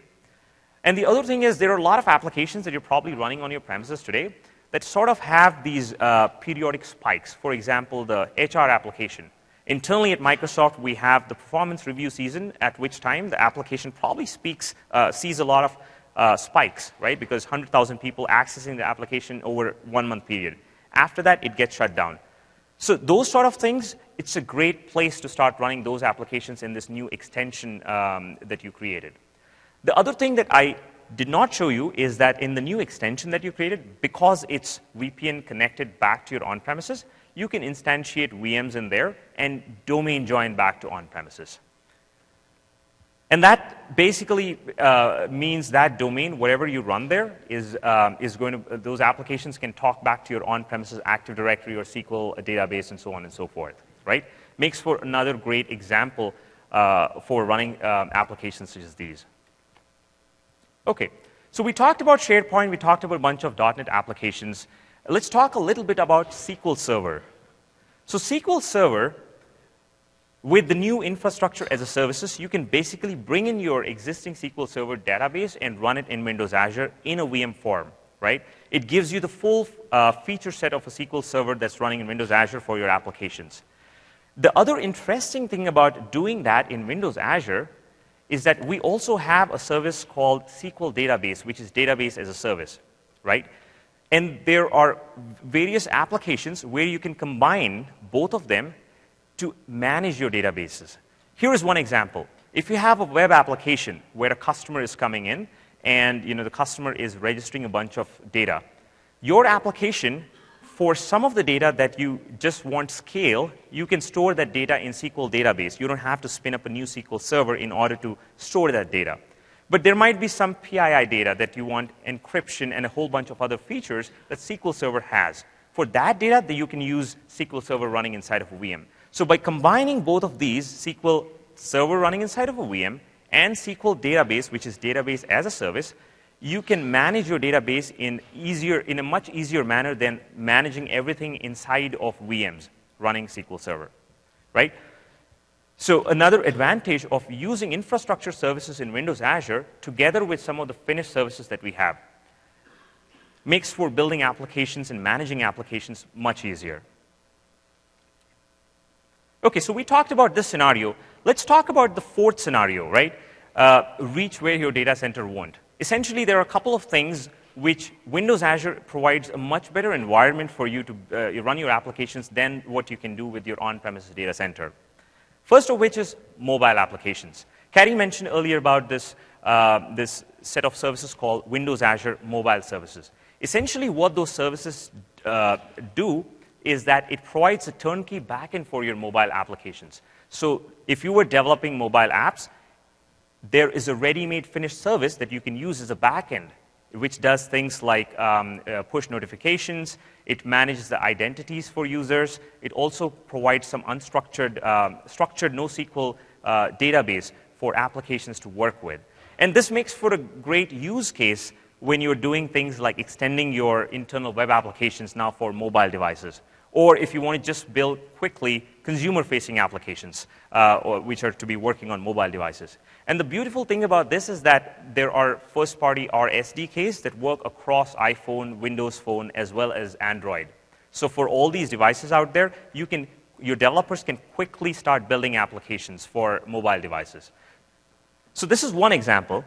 And the other thing is there are a lot of applications that you're probably running on your premises today that sort of have these periodic spikes. For example, the HR application. Internally at Microsoft, we have the performance review season, at which time the application probably sees a lot of spikes, right? Because 100,000 people accessing the application over 1 month period. After that, it gets shut down. So those sort of things, it's a great place to start running those applications in this new extension that you created. The other thing that I did not show you is that in the new extension that you created, because it's VPN connected back to your on-premises, you can instantiate VMs in there and domain join back to on-premises. And that that basically means that domain, whatever you run there, is going to, those applications can talk back to your on-premises Active Directory or SQL database and so on and so forth, right? Makes for another great example for running applications such as these. Okay, so we talked about SharePoint, we talked about a bunch of .NET applications. Let's talk a little bit about SQL Server. So SQL Server, with the new infrastructure as a services, you can basically bring in your existing SQL Server database and run it in Windows Azure in a VM form, right? It gives you the full feature set of a SQL Server that's running in Windows Azure for your applications. The other interesting thing about doing that in Windows Azure is that we also have a service called SQL Database, which is database as a service, right? And there are various applications where you can combine both of them to manage your databases. Here is one example. If you have a web application where a customer is coming in and the customer is registering a bunch of data, your application, for some of the data that you just want scale, you can store that data in SQL database. You don't have to spin up a new SQL server in order to store that data. But there might be some PII data that you want encryption and a whole bunch of other features that SQL Server has. For that data, you can use SQL Server running inside of a VM. So by combining both of these, SQL Server running inside of a VM and SQL Database, which is database as a service, you can manage your database in a much easier manner than managing everything inside of VMs running SQL Server, right? So another advantage of using infrastructure services in Windows Azure together with some of the finished services that we have makes for building applications and managing applications much easier. Okay, so we talked about this scenario. Let's talk about the fourth scenario, right? Reach where your data center won't. Essentially, there are a couple of things which Windows Azure provides a much better environment for you to run your applications than what you can do with your on-premises data center. First of which is mobile applications. Carrie mentioned earlier about this set of services called Windows Azure Mobile Services. Essentially, what those services do is that it provides a turnkey backend for your mobile applications. So if you were developing mobile apps, there is a ready-made finished service that you can use as a backend, which does things like push notifications. It manages the identities for users. It also provides some unstructured, structured NoSQL database for applications to work with. And this makes for a great use case when you're doing things like extending your internal web applications now for mobile devices. Or if you want to just build quickly consumer-facing applications, which are to be working on mobile devices. And the beautiful thing about this is that there are first-party R SDKs that work across iPhone, Windows Phone, as well as Android. So for all these devices out there, your developers can quickly start building applications for mobile devices. So this is one example.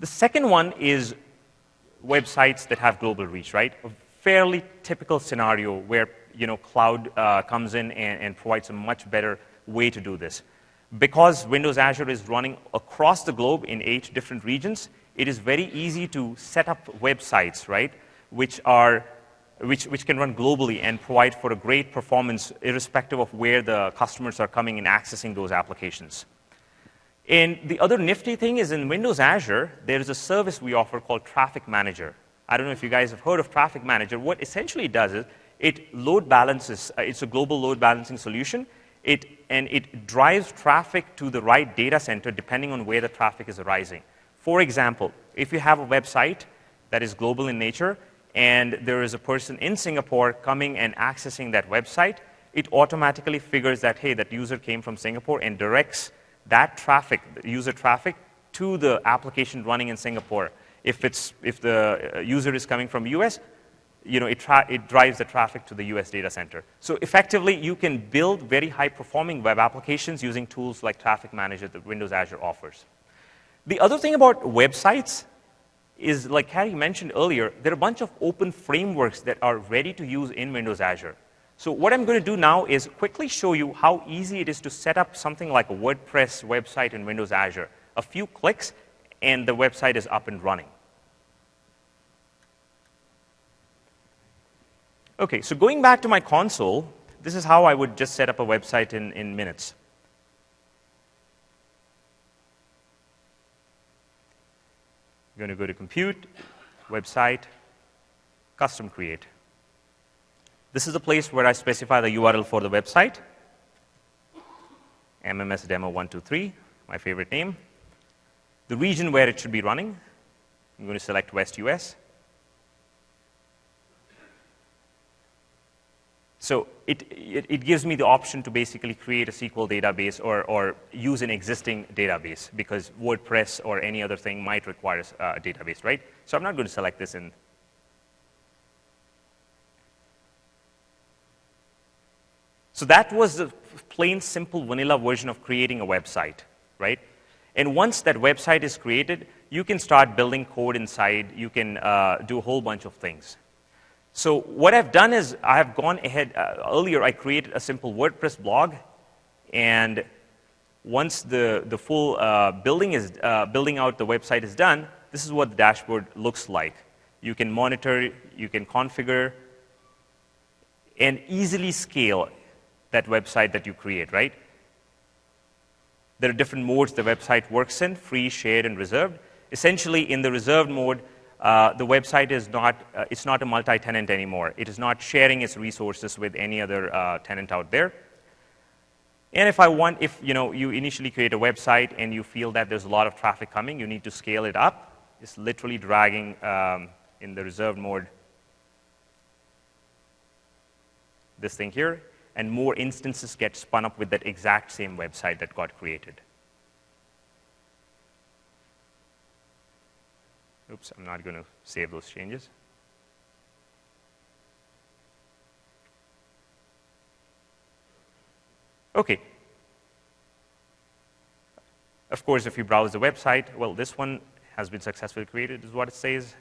The second one is websites that have global reach, right? A fairly typical scenario where cloud comes in and provides a much better way to do this. Because Windows Azure is running across the globe in 8 different regions, it is very easy to set up websites, right, which can run globally and provide for a great performance irrespective of where the customers are coming and accessing those applications. And the other nifty thing is in Windows Azure, there is a service we offer called Traffic Manager. I don't know if you guys have heard of Traffic Manager. What essentially it does is it load balances. It's a global load balancing solution. It drives traffic to the right data center depending on where the traffic is arising. For example, if you have a website that is global in nature and there is a person in Singapore coming and accessing that website, it automatically figures that, hey, that user came from Singapore and directs that traffic, user traffic, to the application running in Singapore. If the user is coming from US, it drives the traffic to the US data center. So effectively, you can build very high-performing web applications using tools like Traffic Manager that Windows Azure offers. The other thing about websites is, like Carrie mentioned earlier, there are a bunch of open frameworks that are ready to use in Windows Azure. So what I'm going to do now is quickly show you how easy it is to set up something like a WordPress website in Windows Azure. A few clicks, and the website is up and running. Okay, so going back to my console, this is how I would just set up a website in minutes. I'm going to go to Compute, Website, Custom Create. This is the place where I specify the URL for the website. MMS Demo 123, my favorite name. The region where it should be running, I'm going to select West US. So it gives me the option to basically create a SQL database or use an existing database, because WordPress or any other thing might require a database, right? So I'm not going to select this in. So that was the plain, simple, vanilla version of creating a website, right? And once that website is created, you can start building code inside. You can do a whole bunch of things. So what I've done is I have gone ahead. Earlier, I created a simple WordPress blog. And once the full building out the website is done, this is what the dashboard looks like. You can monitor, you can configure, and easily scale that website that you create, right? There are different modes the website works in: free, shared, and reserved. Essentially, in the reserved mode, the website is not, it's not a multi-tenant anymore. It is not sharing its resources with any other tenant out there. And if you initially create a website and you feel that there's a lot of traffic coming, you need to scale it up. It's literally dragging in the reserved mode this thing here, and more instances get spun up with that exact same website that got created. Oops, I'm not going to save those changes. Okay. Of course, if you browse the website, well, this one has been successfully created, is what it says.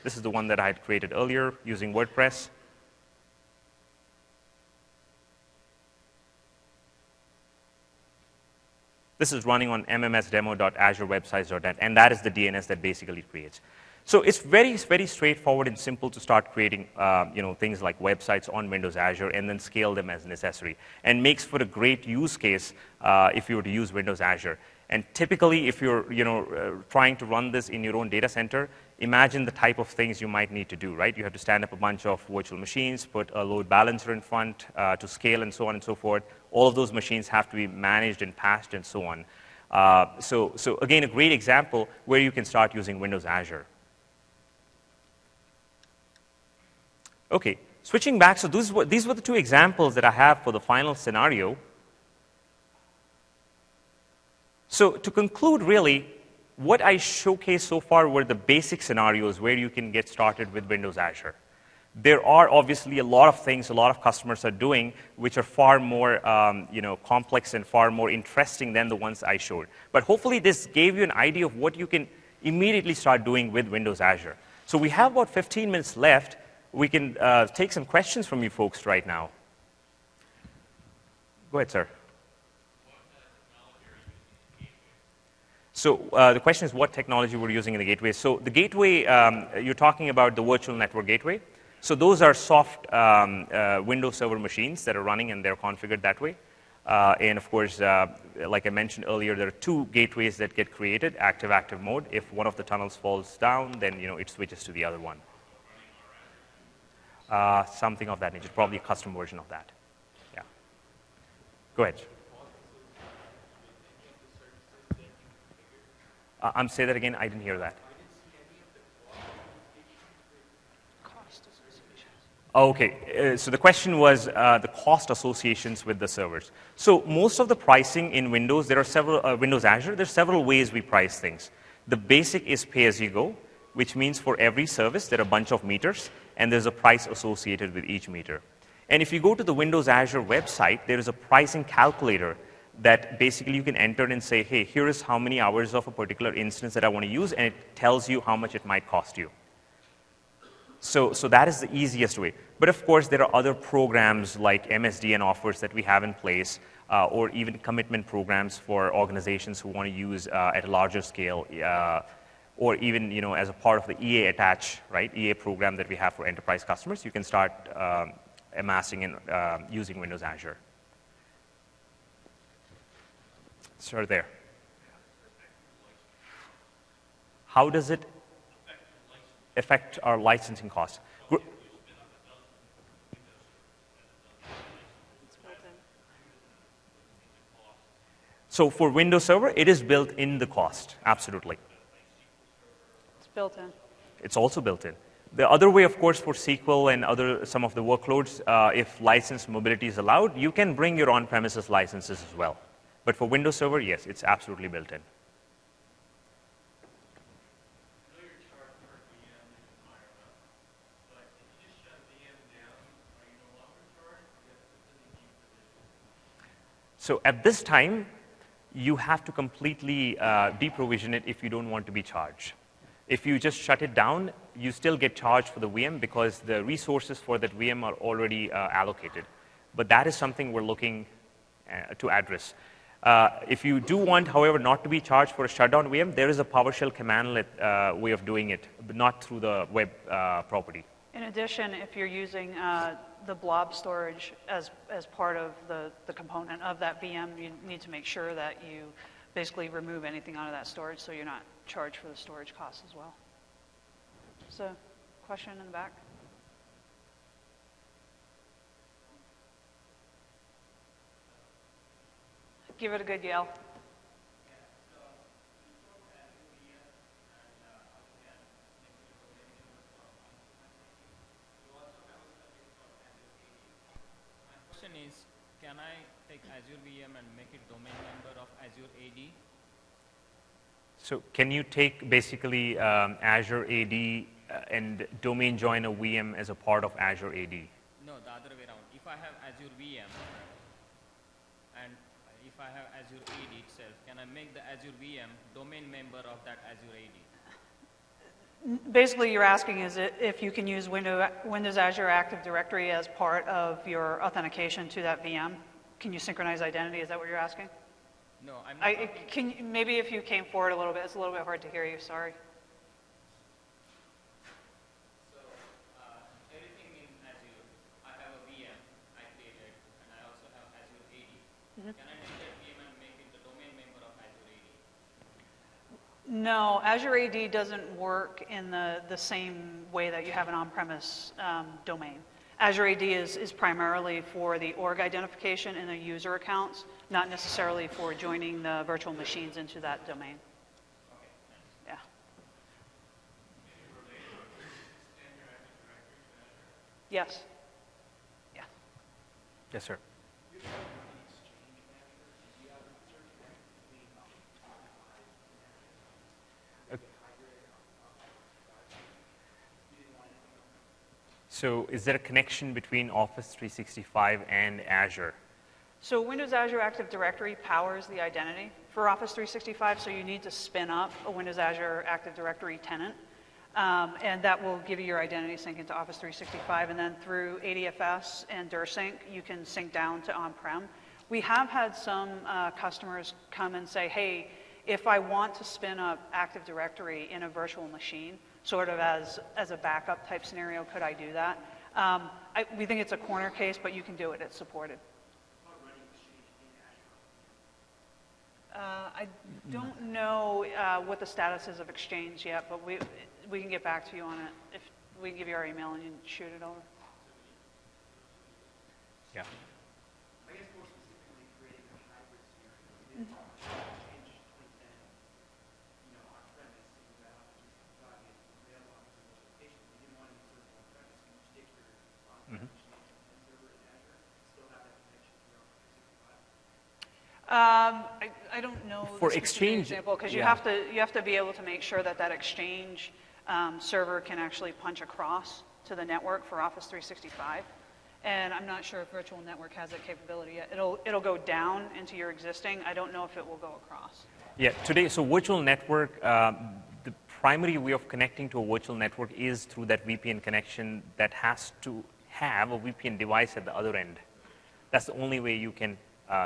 This is the one that I had created earlier using WordPress. This is running on mmsdemo.azurewebsites.net, and that is the DNS that basically creates. So it's very, very straightforward and simple to start creating things like websites on Windows Azure and then scale them as necessary, and makes for a great use case if you were to use Windows Azure. And typically, if you're trying to run this in your own data center, imagine the type of things you might need to do, right? You have to stand up a bunch of virtual machines, put a load balancer in front to scale, and so on and so forth. All of those machines have to be managed and patched and so on. So again, a great example where you can start using Windows Azure. Okay, switching back, so these were the two examples that I have for the final scenario. So to conclude, really, what I showcased so far were the basic scenarios where you can get started with Windows Azure. There are obviously a lot of things a lot of customers are doing which are far more complex and far more interesting than the ones I showed. But hopefully this gave you an idea of what you can immediately start doing with Windows Azure. So we have about 15 minutes left. We can take some questions from you folks right now. Go ahead, sir. So the question is what technology we're using in the gateway. So the gateway, you're talking about the virtual network gateway. So those are soft Windows Server machines that are running, and they're configured that way. And of course, like I mentioned earlier, there are two gateways that get created: active mode. If one of the tunnels falls down, then it switches to the other one. Something of that nature, probably a custom version of that. Yeah. Go ahead. Say that again. I didn't hear that. Okay, so the question was the cost associations with the servers. So most of the pricing in Windows, there are several, Windows Azure, there's several ways we price things. The basic is pay-as-you-go, which means for every service, there are a bunch of meters, and there's a price associated with each meter. And if you go to the Windows Azure website, there is a pricing calculator that basically you can enter and say, hey, here is how many hours of a particular instance that I want to use, and it tells you how much it might cost you. So that is the easiest way. But of course, there are other programs like MSDN offers that we have in place, or even commitment programs for organizations who want to use at a larger scale, or even as a part of the EA attach, right? EA program that we have for enterprise customers, you can start amassing and using Windows Azure. Start there. How does it affect our licensing costs. So for Windows Server, it is built in the cost, absolutely. It's built in. It's also built in. The other way, of course, for SQL and some of the workloads, if license mobility is allowed, you can bring your on-premises licenses as well. But for Windows Server, yes, it's absolutely built in. So at this time, you have to completely deprovision it if you don't want to be charged. If you just shut it down, you still get charged for the VM because the resources for that VM are already allocated. But that is something we're looking to address. If you do want, however, not to be charged for a shutdown VM, there is a PowerShell commandlet way of doing it, but not through the web property. In addition, if you're using the blob storage as part of the component of that VM, you need to make sure that you basically remove anything out of that storage so you're not charged for the storage costs as well. So, question in the back? Give it a good yell. Is, can I take Azure VM and make it domain member of Azure AD? So can you take basically Azure AD and domain join a VM as a part of Azure AD? No, the other way around. If I have Azure VM and if I have Azure AD itself, can I make the Azure VM domain member of that Azure AD? Basically, you're asking is if you can use Windows Azure Active Directory as part of your authentication to that VM. Can you synchronize identity? Is that what you're asking? No, I'm not. Maybe if you came forward a little bit, it's a little bit hard to hear you, sorry. So, everything in Azure, I have a VM I created, and I also have Azure AD. Can I take that VM and make it the domain member of Azure AD? No, Azure AD doesn't work in the same way that you have an on-premise domain. Azure AD is primarily for the org identification and the user accounts, not necessarily for joining the virtual machines into that domain. Yeah. Yes. Yeah. Yes, sir. So is there a connection between Office 365 and Azure? So Windows Azure Active Directory powers the identity for Office 365, so you need to spin up a Windows Azure Active Directory tenant, and that will give you your identity sync into Office 365, and then through ADFS and DirSync, you can sync down to on-prem. We have had some customers come and say, hey, if I want to spin up Active Directory in a virtual machine, sort of as a backup type scenario, could I do that? We think it's a corner case, but you can do it, it's supported. I don't know what the status is of Exchange yet, but we can get back to you on it. If we can give you our email and you can shoot it over. Yeah. I guess more specifically creating a hybrid scenario. Exchange 2010, on-premise, and you have available on some locations. You didn't want to use it on-premise, you stick your on-premise Exchange server in Azure, still have that connection to your Office 365. I don't know For the specific Exchange, example because yeah. you have to be able to make sure that Exchange server can actually punch across to the network for Office 365. And I'm not sure if Virtual Network has that capability yet. It'll go down into your existing. I don't know if it will go across. Yeah, today, so virtual network, the primary way of connecting to a virtual network is through that VPN connection that has to have a VPN device at the other end. That's the only way you can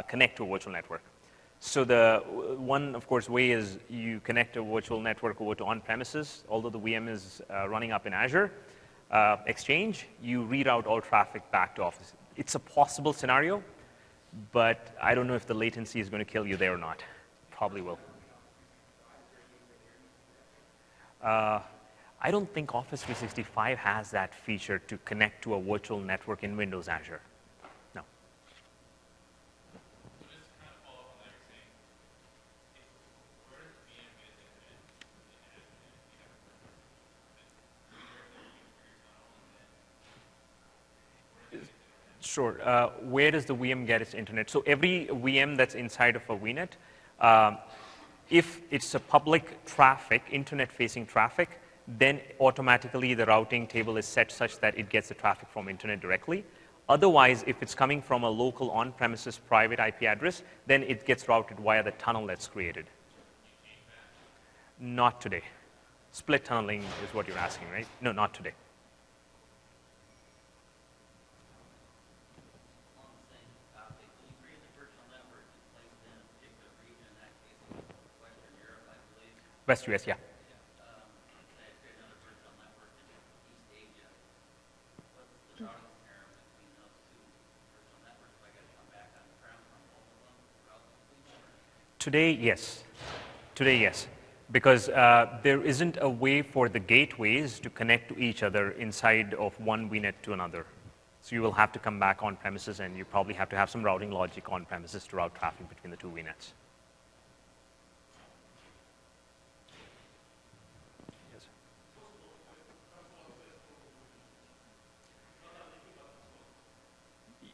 connect to a virtual network. So the one, of course, way is you connect a virtual network over to on-premises, although the VM is running up in Azure. Exchange, you reroute all traffic back to Office. It's a possible scenario, but I don't know if the latency is going to kill you there or not. Probably will. I don't think Office 365 has that feature to connect to a virtual network in Windows Azure. No. So just to kind of follow up on that, you're saying, where does the VM get its internet in Azure? Sure. Where does the VM get its internet? So every VM that's inside of a VNet, if it's a public traffic, internet-facing traffic, then automatically the routing table is set such that it gets the traffic from internet directly. Otherwise, if it's coming from a local on-premises private IP address, then it gets routed via the tunnel that's created. Not today. Split tunneling is what you're asking, right? No, not today. On the same topic, when you create the virtual network, it's placed in a particular region, in that case, it's Western Europe, I believe. West US, yeah. Say I create another virtual network in East Asia. What's the routing scenario between those two virtual networks? Do I got to come back on-prem from both of them throughout the complete? Today, yes. Today, yes. Because there isn't a way for the gateways to connect to each other inside of one VNet to another. So you will have to come back on premises, and you probably have to have some routing logic on premises to route traffic between the two VNets.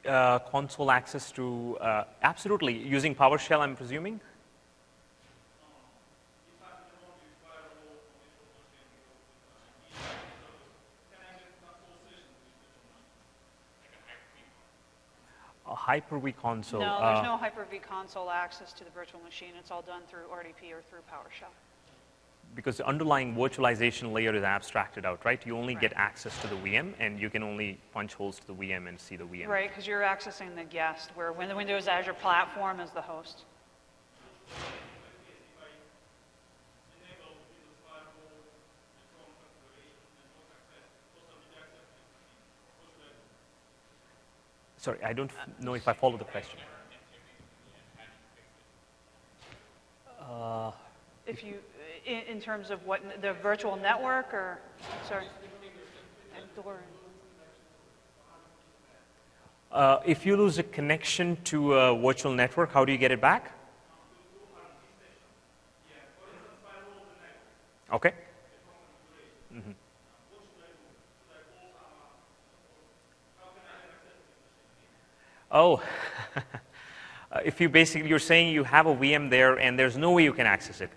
Yes. Console access to, absolutely. Using PowerShell, I'm presuming? A Hyper-V console. No, there's no Hyper-V console access to the virtual machine. It's all done through RDP or through PowerShell. Because the underlying virtualization layer is abstracted out, right? You only get access to the VM, and you can only punch holes to the VM and see the VM. Right, because you're accessing the guest, where when the Windows Azure platform is the host. Sorry, I don't know if I follow the question. If you, in terms of what, the virtual network, or, sorry? If you lose a connection to a virtual network, how do you get it back? Okay. Mm-hmm. Oh, if you basically, you're saying you have a VM there and there's no way you can access it.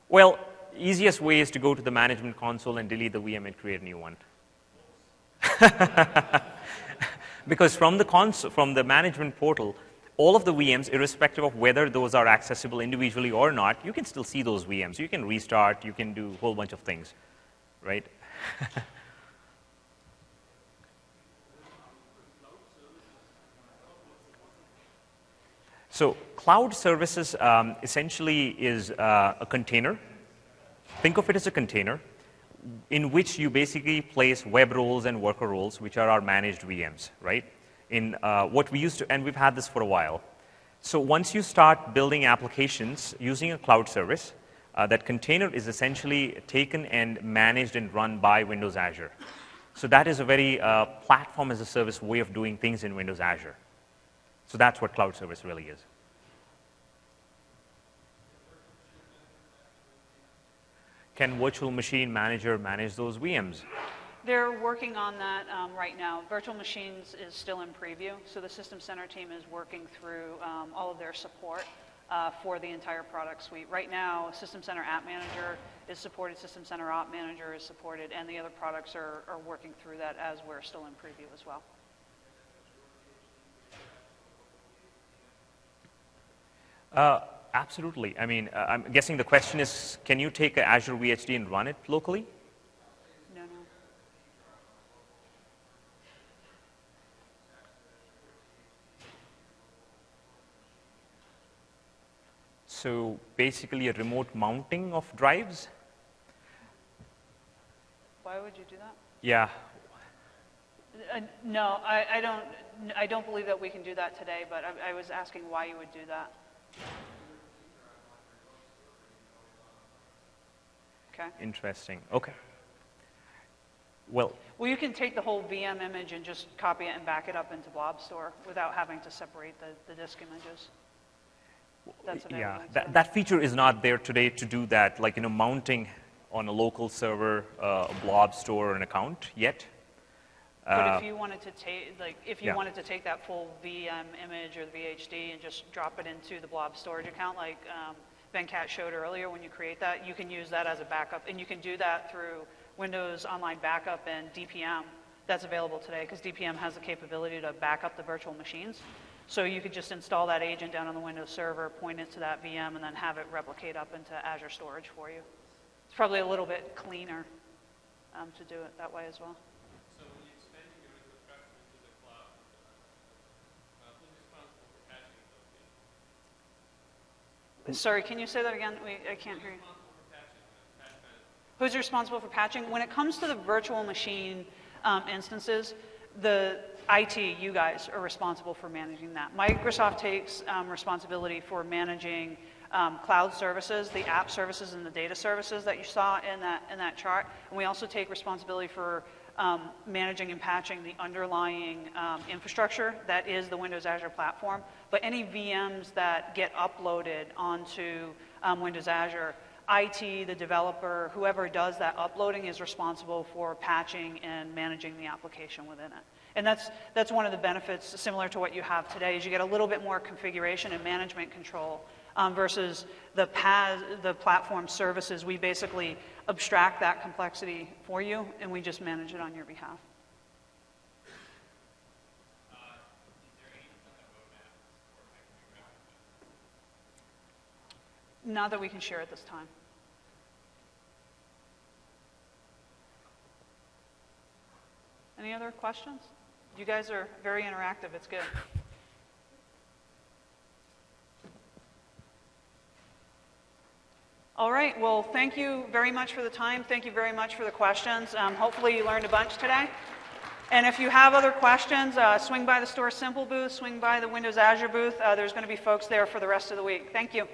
Well, easiest way is to go to the management console and delete the VM and create a new one. Because from the management portal, all of the VMs, irrespective of whether those are accessible individually or not, you can still see those VMs. You can restart, you can do a whole bunch of things, right? So cloud services essentially is a container. Think of it as a container in which you basically place web roles and worker roles, which are our managed VMs, right? In what we used to, and we've had this for a while. So once you start building applications using a cloud service, that container is essentially taken and managed and run by Windows Azure. So that is a very platform as a service way of doing things in Windows Azure. So that's what cloud service really is. Can Virtual Machine Manager manage those VMs? They're working on that right now. Virtual Machines is still in preview, so the System Center team is working through all of their support for the entire product suite. Right now, System Center App Manager is supported, System Center Op Manager is supported, and the other products are working through that as we're still in preview as well. Absolutely. I mean, I'm guessing the question is, can you take a Azure VHD and run it locally? No. So basically a remote mounting of drives? Why would you do that? Yeah. No, I don't believe that we can do that today, but I was asking why you would do that. Okay. Interesting. Okay. Well, Well, you can take the whole VM image and just copy it and back it up into Blob Store without having to separate the disk images. That's available. yeah, today. that feature is not there today to do that, like, mounting on a local server, a blob store or an account yet. But if you wanted to take, like, if you Yeah. wanted to take that full VM image or the VHD and just drop it into the Blob storage account, like Venkat showed earlier, when you create that, you can use that as a backup, and you can do that through Windows Online Backup and DPM. That's available today because DPM has the capability to back up the virtual machines. So you could just install that agent down on the Windows server, point it to that VM, and then have it replicate up into Azure storage for you. It's probably a little bit cleaner to do it that way as well. So when you're expanding your infrastructure into the cloud, who's responsible for patching those data? Sorry, can you say that again? I can't hear you. Responsible for patching patch management? Who's responsible for patching? When it comes to the virtual machine instances, the IT, you guys, are responsible for managing that. Microsoft takes responsibility for managing cloud services, the app services and the data services that you saw in that chart. And we also take responsibility for managing and patching the underlying infrastructure that is the Windows Azure platform. But any VMs that get uploaded onto Windows Azure, IT, the developer, whoever does that uploading is responsible for patching and managing the application within it. And that's one of the benefits, similar to what you have today, is you get a little bit more configuration and management control versus the platform services. We basically abstract that complexity for you, and we just manage it on your behalf. Is there anything on the roadmap for hypergraph? Not that we can share at this time. Any other questions? You guys are very interactive. It's good. All right. Well, thank you very much for the time. Thank you very much for the questions. Hopefully you learned a bunch today. And if you have other questions, swing by the Store Simple booth, swing by the Windows Azure booth. There's going to be folks there for the rest of the week. Thank you.